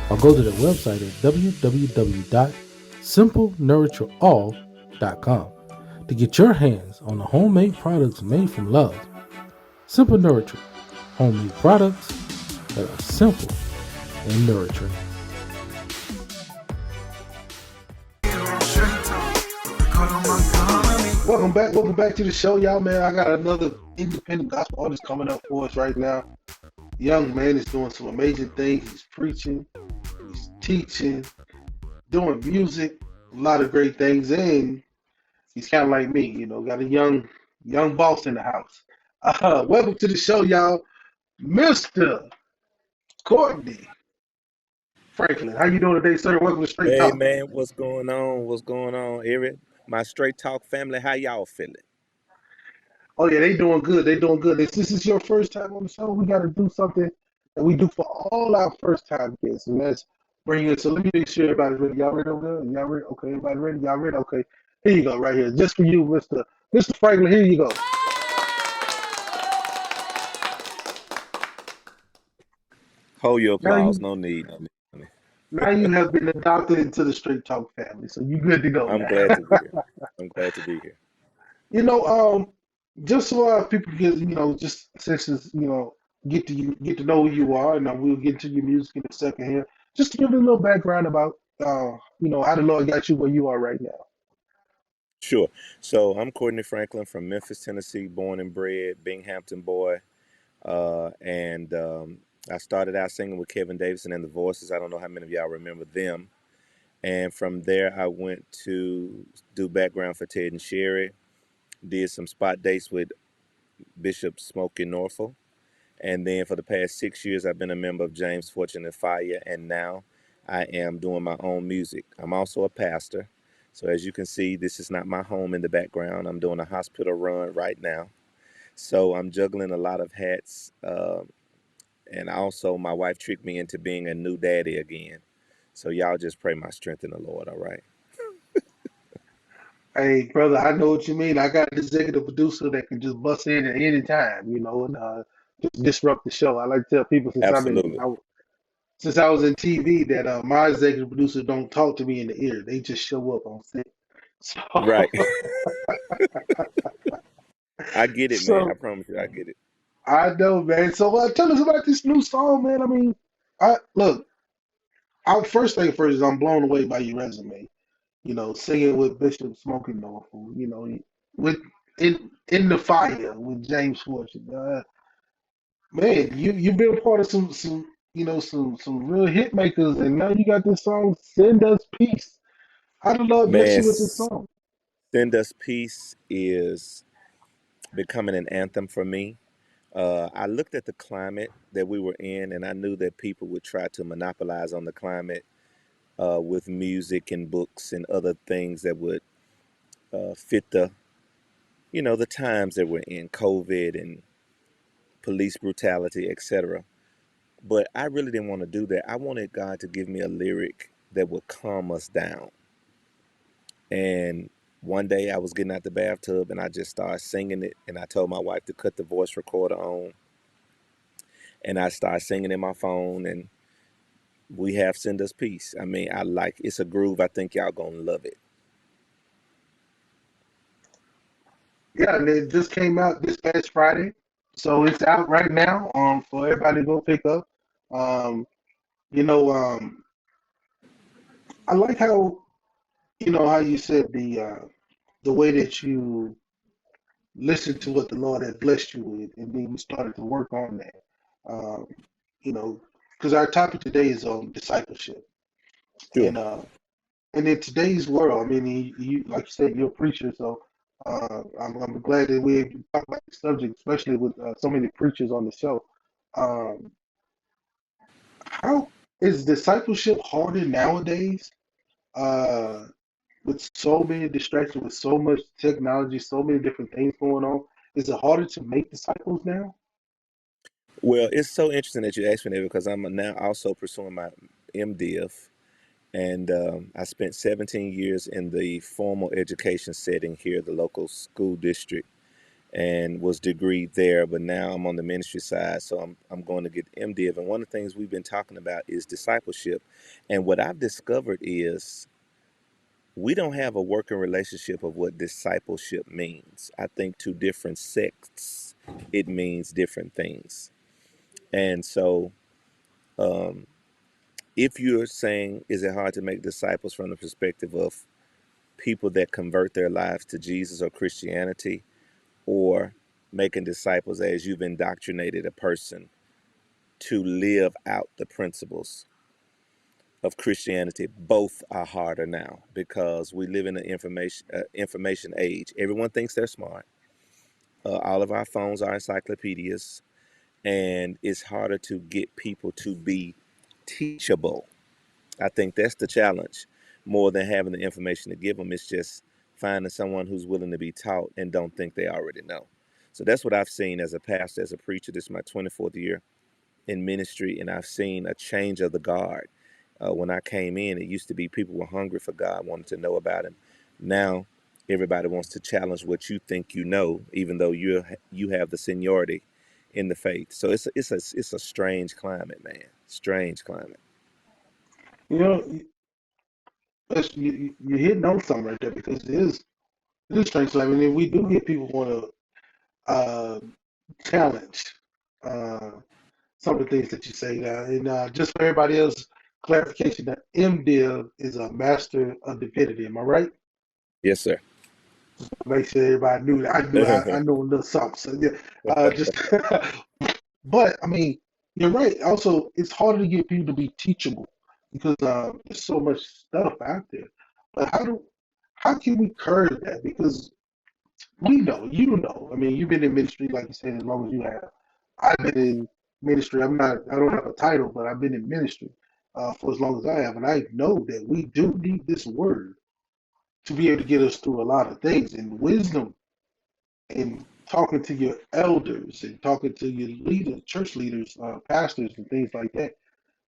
or go to their website at www.simplenurtureall.com to get your hands on the homemade products made from love. Simple Nurture, homemade products that are simple and nurturing. Welcome back to the show, y'all, man. I got another independent gospel artist coming up for us right now. Young man is doing some amazing things. He's preaching, he's teaching, doing music, a lot of great things, and he's kind of like me, you know, got a young boss in the house. Welcome to the show, y'all, Mr. Courtney Franklin. How you doing today, sir? Welcome to Straight Talk. Hey man, what's going on? What's going on, Eric? My Straight Talk family, how y'all feeling? Oh yeah, they doing good. They doing good. If this is your first time on the show, we got to do something that we do for all our first time guests, and that's bring it. So let me make sure everybody's ready. Y'all ready over there? Y'all ready? Okay, everybody ready? Y'all ready? Okay, here you go, right here, just for you, Mr. Franklin. Here you go. Hold your applause. No need. Now you have been adopted into the Straight Talk family, so you good to go. I'm glad to be here. I'm glad to be here. You know, just so our people get, you know, just since you know, get to know who you are, and we'll get to your music in a second here. Just to give you a little background about, you know, how the Lord got you where you are right now. Sure. So I'm Courtney Franklin from Memphis, Tennessee, born and bred, Binghamton boy, and I started out singing with Kevin Davidson and the Voices. I don't know how many of y'all remember them. And from there, I went to do background for Ted and Sherry, did some spot dates with Bishop Smokey Norfolk. And then for the past 6 years, I've been a member of James Fortune and Fire. And now I am doing my own music. I'm also a pastor. So as you can see, this is not my home in the background. I'm doing a hospital run right now. So I'm juggling a lot of hats. And also my wife tricked me into being a new daddy again. So y'all just pray my strength in the Lord, all right? Hey, brother, I know what you mean. I got an executive producer that can just bust in at any time, and just disrupt the show. I like to tell people Absolutely. since I was in TV that my executive producers don't talk to me in the ear. They just show up on set. So, Right. I get it, man. I so promise you, I get it. I know, man. So tell us about this new song, man. I mean, look. First thing first is I'm blown away by your resume. Singing with Bishop Smoking Norfolk. With in the Fire with James Fortune. Man, you've been a part of some real hit makers, and now you got this song "Send Us Peace." How did Lord bless Man, you with this song? Send Us Peace is becoming an anthem for me. I looked at the climate that we were in, and I knew that people would try to monopolize on the climate with music and books and other things that would fit the times that we're in, COVID and police brutality, etc. But I really didn't want to do that. I wanted God to give me a lyric that would calm us down. And one day I was getting out the bathtub and I just started singing it. And I told my wife to cut the voice recorder on. And I started singing in my phone. And we have Send Us Peace. I mean, it's a groove. I think y'all gonna love it. Yeah, and it just came out this past Friday, so it's out right now for everybody to go pick up. Um, you know, I like how you said the way that you listened to what the Lord had blessed you with, and then you started to work on that. Um, you know, because our topic today is on discipleship, Sure. and in today's world, I mean, you like you said, you're a preacher, so I'm glad that we talk about the subject, especially with so many preachers on the show. Um, how is discipleship harder nowadays? Uh, with so many distractions, with so much technology, so many different things going on, is it harder to make disciples now? Well, it's so interesting that you asked me that because I'm now also pursuing my MDiv. And I spent 17 years in the formal education setting here, the local school district, and was degreed there. But now I'm on the ministry side, so I'm going to get MDiv. And one of the things we've been talking about is discipleship. And what I've discovered is we don't have a working relationship of what discipleship means. I think to different sects, it means different things. And so, um, if you're saying, is it hard to make disciples from the perspective of people that convert their lives to Jesus or Christianity, or making disciples as you've indoctrinated a person to live out the principles of Christianity? Both are harder now because we live in an information age. Everyone thinks they're smart. All of our phones are encyclopedias, and it's harder to get people to be teachable. I think that's the challenge. More than having the information to give them, it's just finding someone who's willing to be taught and don't think they already know. So that's what I've seen as a pastor, as a preacher. This is my 24th year in ministry, and I've seen a change of the guard. When I came in, it used to be people were hungry for God, wanted to know about Him. Now, everybody wants to challenge what you think you know, even though you have the seniority in the faith. So it's a strange climate, man. Strange climate. You know, you're hitting on something right there because it is strange. So, I mean, we do get people want to challenge uh, some of the things that you say now. And just for everybody else, clarification that MDiv is a Master of Divinity. Am I right? Yes, sir. Make sure everybody knew that. I know a little something. So yeah, just but I mean, you're right. Also, it's harder to get people to be teachable because there's so much stuff out there. But how can we curb that? Because we know, you know. I mean, you've been in ministry, like you said, as long as you have. I've been in ministry. I don't have a title, but I've been in ministry for as long as I have, and I know that we do need this word to be able to get us through a lot of things. And wisdom and talking to your elders and talking to your leaders, church leaders, pastors, and things like that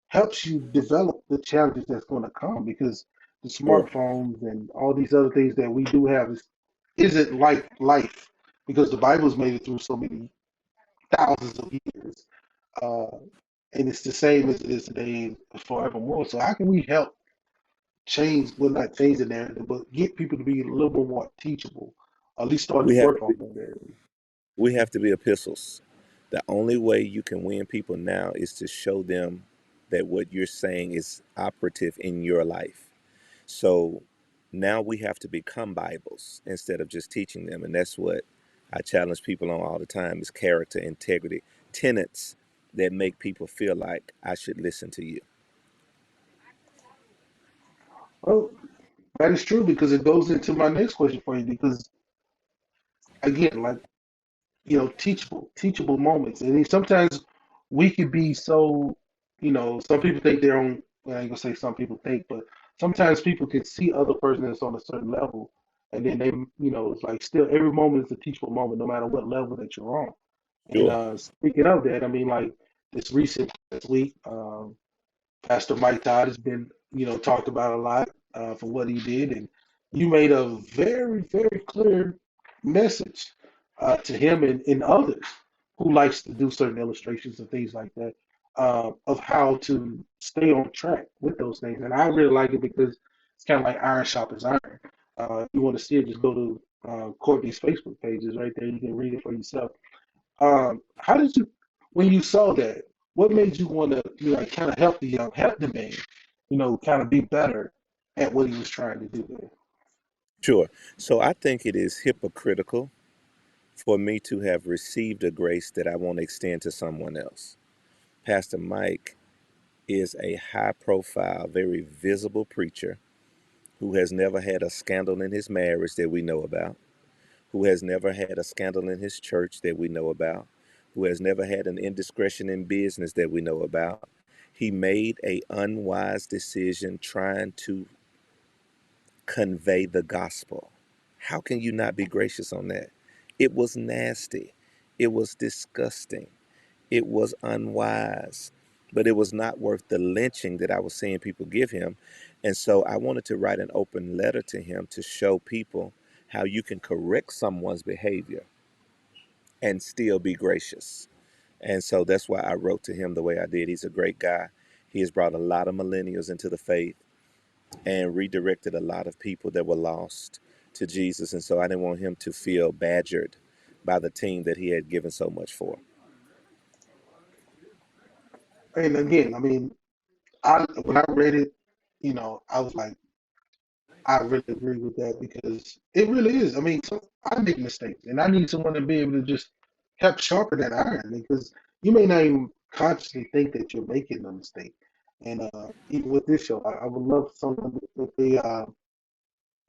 helps you develop the challenges that's going to come because the Sure. smartphones and all these other things that we do have isn't like life because the Bible's made it through so many thousands of years. Uh, and it's the same as it is today and forevermore. So how can we help change, well, not change the narrative, but get people to be a little bit more teachable, or at least start to We have work to on be, that narrative? we have to be epistles. The only way you can win people now is to show them that what you're saying is operative in your life. So now we have to become Bibles instead of just teaching them. And that's what I challenge people on all the time is character, integrity, tenets that make people feel like I should listen to you. Well, that is true because it goes into my next question for you. Because again, like teachable moments. And then sometimes we could be so, some people think they're on. Well, I ain't gonna say some people think, but sometimes people can see other person that's on a certain level, and then they, it's like still every moment is a teachable moment, no matter what level that you're on. And Sure. speaking of that, I mean, like this recent this week, Pastor Mike Todd has been, talked about a lot for what he did, and you made a very, very clear message to him and others who likes to do certain illustrations and things like that of how to stay on track with those things. And I really like it because it's kind of like iron sharpens iron. If you want to see it, just go to Courtney's Facebook pages right there. You can read it for yourself. How did you, when you saw that, what made you want to, kind of help the man, kind of be better at what he was trying to do there? Sure. So I think it is hypocritical for me to have received a grace that I want to extend to someone else. Pastor Mike is a high profile, very visible preacher who has never had a scandal in his marriage that we know about, who has never had a scandal in his church that we know about, who has never had an indiscretion in business that we know about. He made a unwise decision trying to convey the gospel. How can you not be gracious on that? It was nasty. It was disgusting. It was unwise, but it was not worth the lynching that I was seeing people give him. And so I wanted to write an open letter to him to show people how you can correct someone's behavior and still be gracious. And so that's why I wrote to him the way I did. He's a great guy. He has brought a lot of millennials into the faith and redirected a lot of people that were lost to Jesus. And so I didn't want him to feel badgered by the team that he had given so much for. And again, I mean, when I read it, I was like, I really agree with that because it really is. I mean, so I make mistakes, and I need someone to be able to just help sharpen that iron because you may not even consciously think that you're making a mistake. And even with this show, I would love someone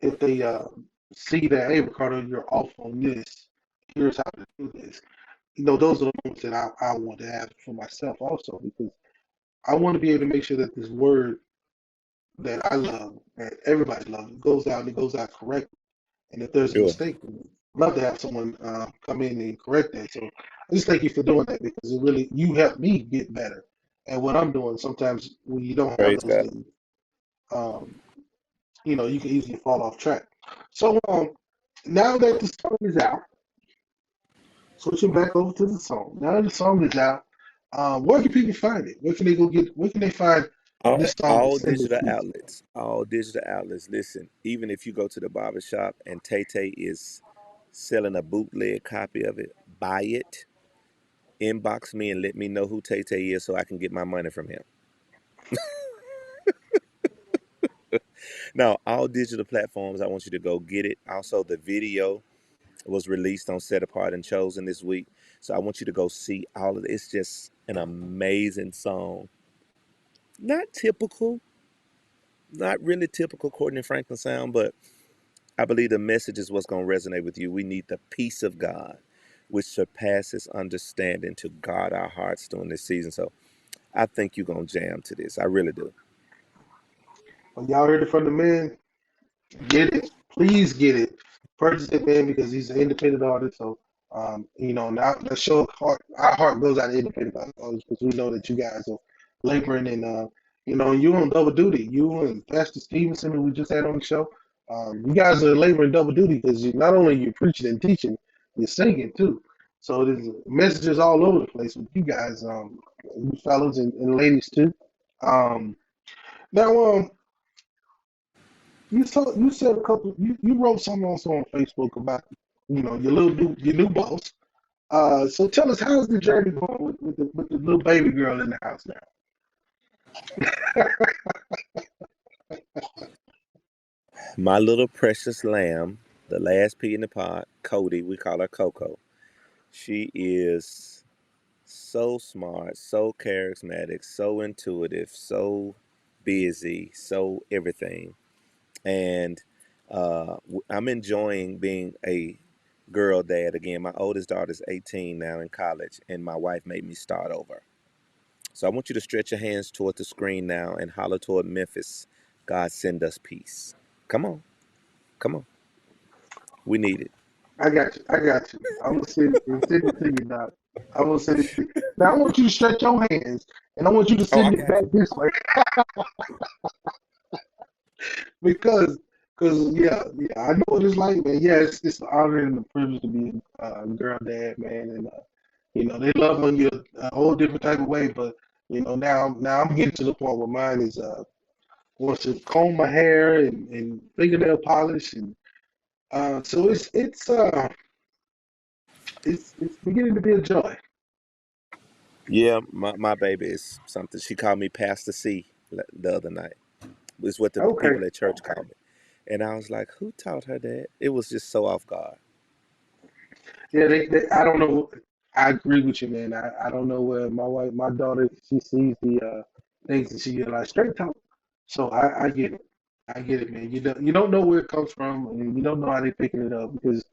if they see that, hey, Ricardo, you're off on this. Here's how to do this. Those are the moments that I want to have for myself also because I want to be able to make sure that this word that I love, that everybody loves, goes out and it goes out correctly. And if there's a Sure. mistake, I'd love to have someone come in and correct that. So I just thank you for doing that because you help me get better at what I'm doing. Sometimes when you don't have Praise those God. things, um, you can easily fall off track. So now that the song is out, switching back over to the song. Now that the song is out, where can people find it? Where can they go get? Where can they find this song and All send it digital to? outlets, all digital outlets. Listen, even if you go to the barber shop and Tay Tay is selling a bootleg copy of it, buy it, inbox me and let me know who Tay Tay is so I can get my money from him. Now, all digital platforms, I want you to go get it. Also, the video was released on Set Apart and Chosen this week. So I want you to go see all of it. It's just an amazing song. Not typical, not really typical Courtney Franklin sound, but I believe the message is what's going to resonate with you. We need the peace of God, which surpasses understanding, to guard our hearts during this season. So I think you're going to jam to this. I really do. Well, y'all heard it from the man. Get it. Please get it. Purchase it, man, because he's an independent artist. So, now the show our heart goes out to independent artists because we know that you guys are laboring and, you on double duty. You and Pastor Stevenson, who we just had on the show, you guys are laboring double duty because not only you're preaching and teaching, you're singing too. So there's messages all over the place with you guys, you fellas and ladies too. Um, now, you said a couple. You wrote something also on Facebook about your new boss. So tell us, how's the journey going with the little baby girl in the house now? My little precious lamb, the last pea in the pod, Cody, we call her Coco. She is so smart, so charismatic, so intuitive, so busy, so everything. And I'm enjoying being a girl dad again. My oldest daughter's 18 now in college, and my wife made me start over. So I want you to stretch your hands toward the screen now and holler toward Memphis. God, send us peace. Come on. Come on. We need it. I got you. I got you. I'm gonna send it to you now. I'm gonna send it to you. Now I want you to stretch your hands, and I want you to Oh, I send it got back you. this way because. Cause I know what it's like, man. Yeah, it's an honor and a privilege to be a girl dad, man, and they love on you a whole different type of way. But now I'm getting to the point where mine is wants to comb my hair and fingernail polish, and so it's beginning to be a joy. Yeah, my baby is something. She called me Pastor C the other night. It's what the Okay, people at church call me. And I was like, who taught her that? It was just so off guard. yeah, I don't know. I agree with you, man. I don't know where my daughter, she sees the things and she get like straight talk. So I get it. I get it, man. You don't know where it comes from, and you don't know how they're picking it up because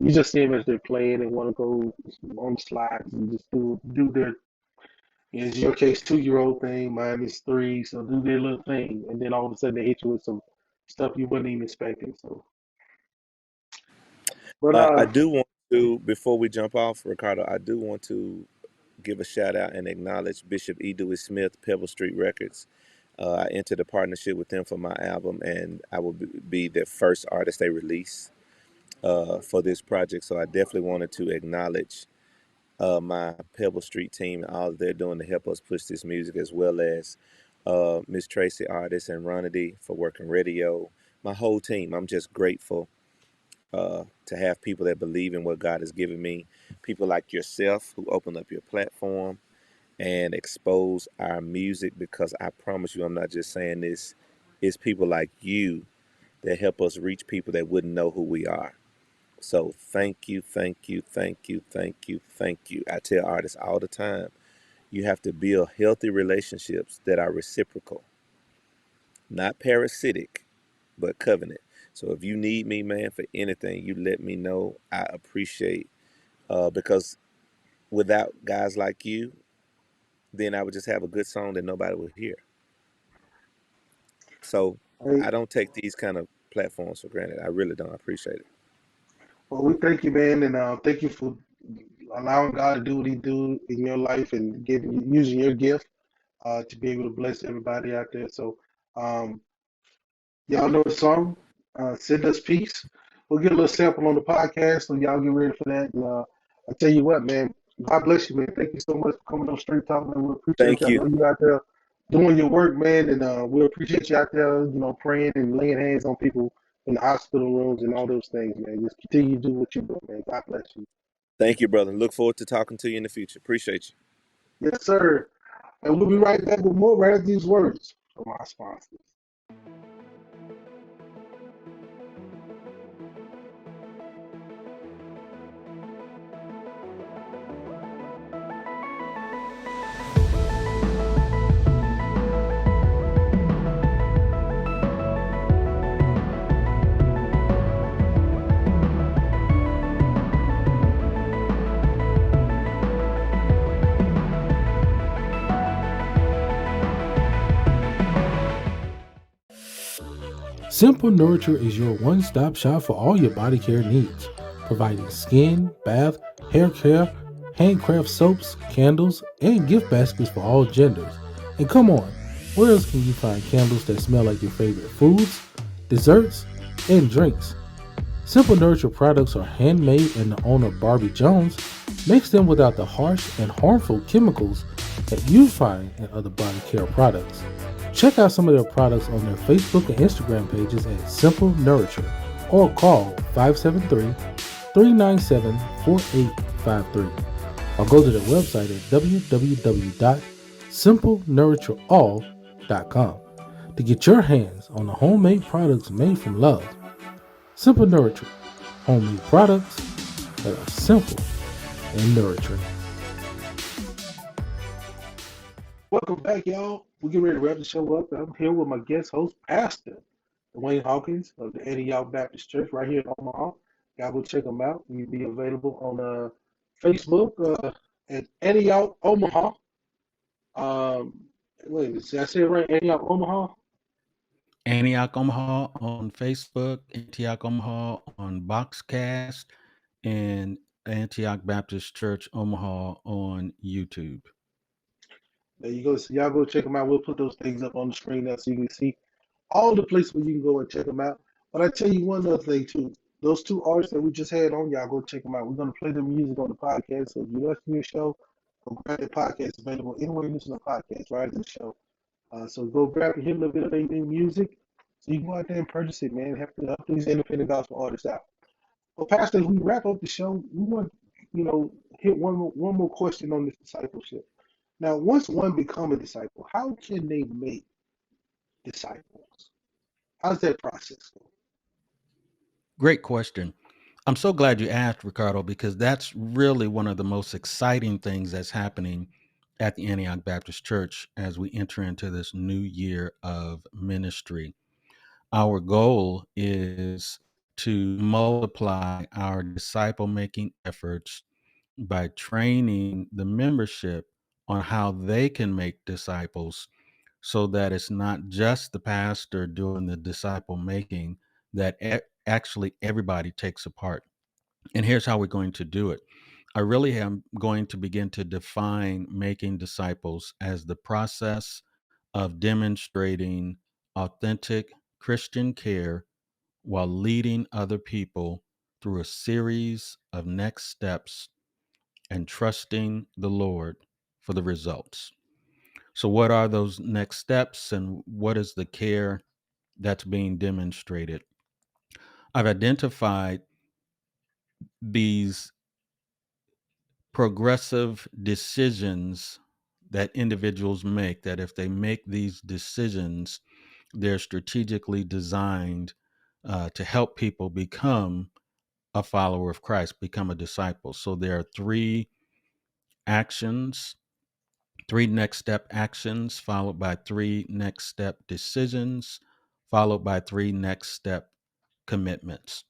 you just see them as they're playing and want to go on slides and just do their, in your case, 2-year-old thing. Mine is 3, so do their little thing, and then all of a sudden they hit you with some stuff you wasn't even expecting. So, but I do want to, before we jump off, Ricardo, I do want to give a shout out and acknowledge Bishop E. Dewey Smith, Pebble Street Records. I entered a partnership with them for my album, and I will be the first artist they release for this project. So I definitely wanted to acknowledge my Pebble Street team and all that they're doing to help us push this music, as well as Miss Tracy Artist and Ronity for working radio. My whole team. I'm just grateful to have people that believe in what God has given me. People like yourself who open up your platform and expose our music, because I promise you, I'm not just saying this. It's people like you that help us reach people that wouldn't know who we are. So thank you, thank you, thank you, thank you, thank you. I tell artists all the time, you have to build healthy relationships that are reciprocal, not parasitic, but covenant. So if you need me, man, for anything, you let me know. I appreciate because without guys like you, then I would just have a good song that nobody would hear. So hey, I don't take these kind of platforms for granted. I really don't. I appreciate it. well, we thank you, man, and thank you for allowing God to do what He do in your life and using your gift to be able to bless everybody out there. So, um, y'all know the song, "Send Us Peace." We'll get a little sample on the podcast, so y'all get ready for that. And I tell you what, man, God bless you, man. Thank you so much for coming on Straight Talk, man. We appreciate Thank you. I you. know you out there doing your work, man, and we appreciate you out there, praying and laying hands on people in the hospital rooms and all those things, man. Just continue to do what you're doing, man. God bless you. Thank you, brother. Look forward to talking to you in the future. Appreciate you. Yes, sir. And we'll be right back with more right after these words from our sponsors. Simple Nurture is your one-stop shop for all your body care needs, providing skin, bath, hair care, handcraft soaps, candles, and gift baskets for all genders. And come on, where else can you find candles that smell like your favorite foods, desserts, and drinks? Simple Nurture products are handmade, and the owner, Barbie Jones, makes them without the harsh and harmful chemicals that you find in other body care products. Check out some of their products on their Facebook and Instagram pages at Simple Nurture, or call 573-397-4853, or go to their website at www.simplenurtureall.com to get your hands on the homemade products made from love. Simple Nurture, homemade products that are simple and nurturing. Welcome back, y'all. We get ready to wrap the show up. I'm here with my guest host, Pastor Dwayne Hawkins of the Antioch Baptist Church right here in Omaha. Y'all go check him out. He'll be available on Facebook at Antioch Omaha. Wait, did I say it right? Antioch Omaha? Antioch Omaha on Facebook, Antioch Omaha on Boxcast, and Antioch Baptist Church Omaha on YouTube. There you go. So y'all go check them out. We'll put those things up on the screen now so you can see all the places where you can go and check them out. But I tell you one other thing too. Those two artists that we just had on, y'all go check them out. We're gonna play their music on the podcast. So if you're listening to your show, go grab the podcast available anywhere you listen to podcasts, right? The show. So go grab and hear a little bit of their new music. So you can go out there and purchase it, man. Help these independent gospel artists out. Well, Pastor, as we wrap up the show, we want hit one more question on this discipleship. Now, once one become a disciple, how can they make disciples? How's that process go? Great question. I'm so glad you asked, Ricardo, because that's really one of the most exciting things that's happening at the Antioch Baptist Church as we enter into this new year of ministry. Our goal is to multiply our disciple-making efforts by training the membership on how they can make disciples, so that it's not just the pastor doing the disciple making, that actually everybody takes a part. And here's how we're going to do it. I really am going to begin to define making disciples as the process of demonstrating authentic Christian care while leading other people through a series of next steps and trusting the Lord for the results. So, what are those next steps, and what is the care that's being demonstrated? I've identified these progressive decisions that individuals make, that if they make these decisions, they're strategically designed to help people become a follower of Christ, become a disciple. So there are three next step actions, followed by three next step decisions, followed by three next step commitments.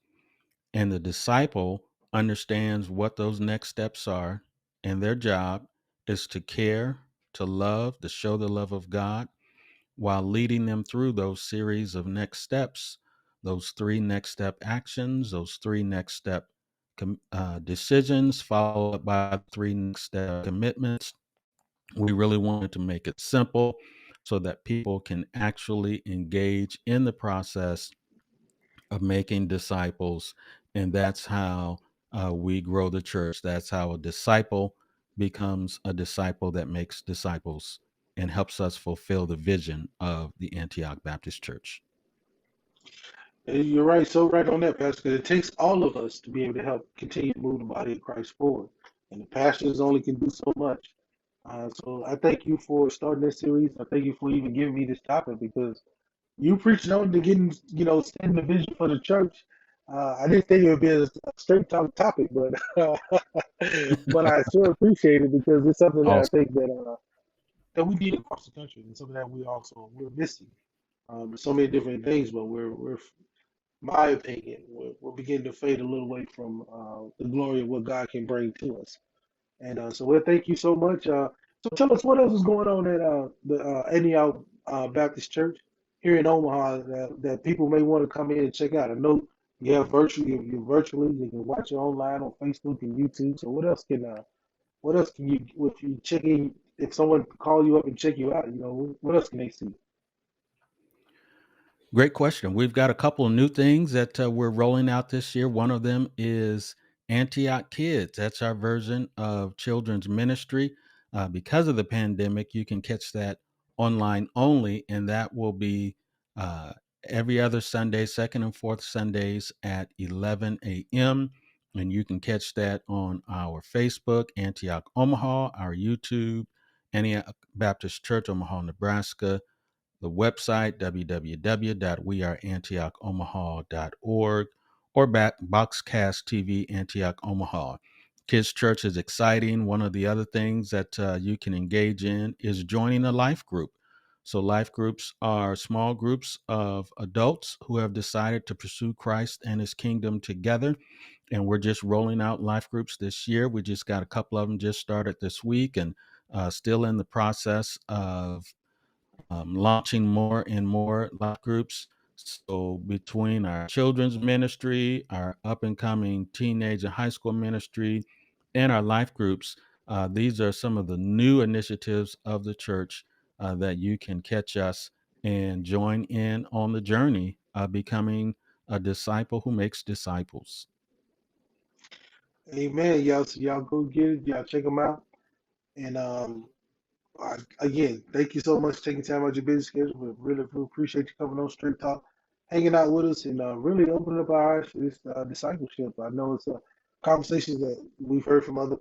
And the disciple understands what those next steps are, and their job is to care, to love, to show the love of God, while leading them through those series of next steps, those three next step actions, those three next step decisions, followed by three next step commitments. We really wanted to make it simple so that people can actually engage in the process of making disciples. And that's how we grow the church. That's how a disciple becomes a disciple that makes disciples and helps us fulfill the vision of the Antioch Baptist Church. You're right, so right on that, Pastor, because it takes all of us to be able to help continue to move the body of Christ forward. And the pastors only can do so much. So I thank you for starting this series. I thank you for even giving me this topic, because you preaching on to getting, setting the vision for the church. I didn't think it would be a straight talk topic, but but I sure appreciate it, because it's something that I think that we need across the country, and something that we're missing. There's so many different things, but we're my opinion, we're beginning to fade a little away from the glory of what God can bring to us. And so, thank you so much. So tell us what else is going on at the Antioch Baptist Church. here in Omaha that people may want to come in and check out? I know you have you're virtually, you can watch it online on Facebook and YouTube. So what else can you, if you check in, if someone call you up and check you out, what else can they see? Great question. We've got a couple of new things that we're rolling out this year. One of them is Antioch Kids. That's our version of children's ministry. Because of the pandemic, you can catch that online only, and that will be uh, every other Sunday, second and fourth Sundays at 11 a.m. And you can catch that on our Facebook, Antioch Omaha, our YouTube, Antioch Baptist Church, Omaha, Nebraska, the website, www.weareantiochomaha.org, or Boxcast TV Antioch Omaha. Kids Church is exciting. One of the other things that you can engage in is joining a life group. So life groups are small groups of adults who have decided to pursue Christ and his kingdom together. And we're just rolling out life groups this year. We just got a couple of them just started this week, and still in the process of launching more and more life groups. So between our children's ministry, our up and coming teenage and high school ministry, and our life groups, these are some of the new initiatives of the church that you can catch us and join in on the journey of becoming a disciple who makes disciples. Amen. Y'all go get it. Y'all check them out. And again, thank you so much for taking time out of your busy schedule. We really appreciate you coming on Straight Talk, hanging out with us, and really opening up our eyes to this discipleship. I know it's conversations that we've heard from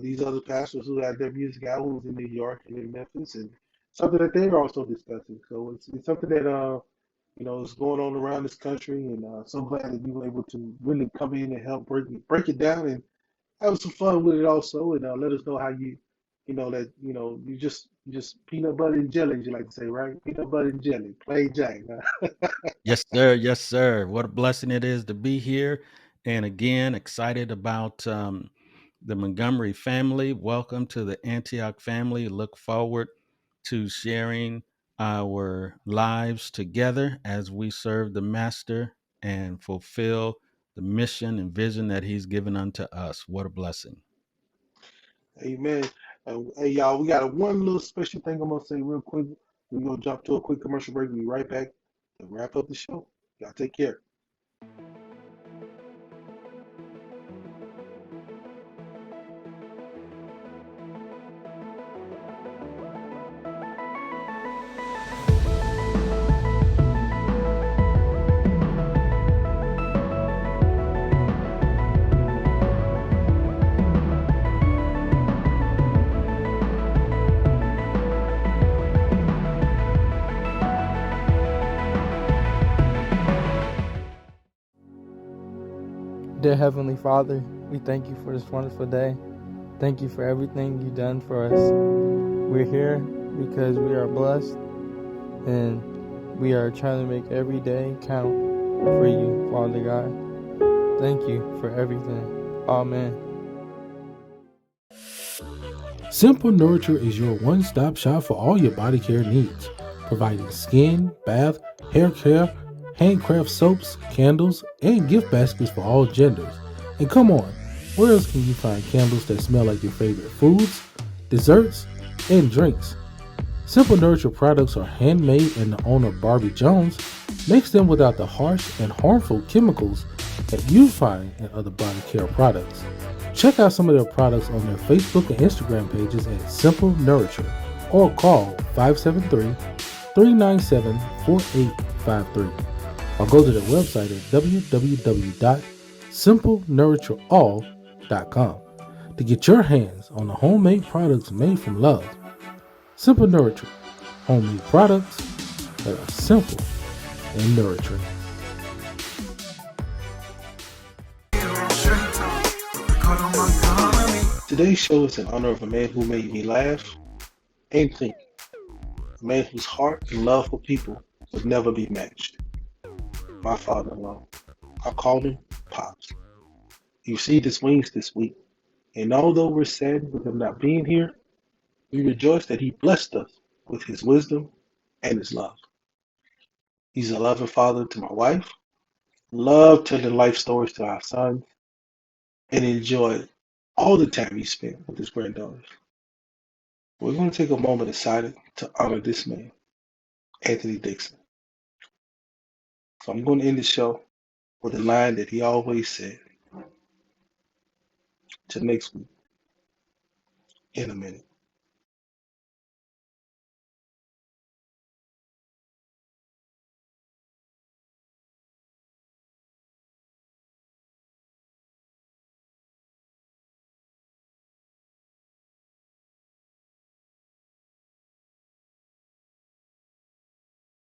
these other pastors who had their music out, who's in New York and in Memphis, and something that they're also discussing. So it's something that is going on around this country, and so glad that you were able to really come in and help break it down and have some fun with it also, and let us know how you just peanut butter and jelly, as you like to say, right? Peanut butter and jelly, plain Jane. Huh? Yes, sir. Yes, sir. What a blessing it is to be here. And again, excited about the Montgomery family. Welcome to the Antioch family. Look forward to sharing our lives together as we serve the Master and fulfill the mission and vision that he's given unto us. What a blessing. Amen. Hey, y'all, we got one little special thing I'm going to say real quick. We're going to jump to a quick commercial break. We'll be right back to wrap up the show. Y'all take care. Dear Heavenly Father, we thank you for this wonderful day. Thank you for everything you've done for us. We're here because we are blessed and we are trying to make every day count for you, Father God. Thank you for everything. Amen. Simple Nurture is your one-stop shop for all your body care needs, providing skin, bath, hair care, handcraft soaps, candles, and gift baskets for all genders. And come on, where else can you find candles that smell like your favorite foods, desserts, and drinks? Simple Nurture products are handmade, and the owner, Barbie Jones, makes them without the harsh and harmful chemicals that you find in other body care products. Check out some of their products on their Facebook and Instagram pages at Simple Nurture, or call 573-397-4853. Or go to their website at www.simplenurtureall.com to get your hands on the homemade products made from love. Simple Nurture, homemade products that are simple and nurturing. Today's show is in honor of a man who made me laugh and think. A man whose heart and love for people would never be matched. My father-in-law. I call him Pops. He received his wings this week, and although we're saddened with him not being here, we rejoice that he blessed us with his wisdom, and his love. He's a loving father to my wife, love telling life stories to our sons, and enjoy all the time he spent with his granddaughters. We're going to take a moment of silence to honor this man, Anthony Dixon. So I'm going to end the show with a line that he always said. Till next week, in a minute.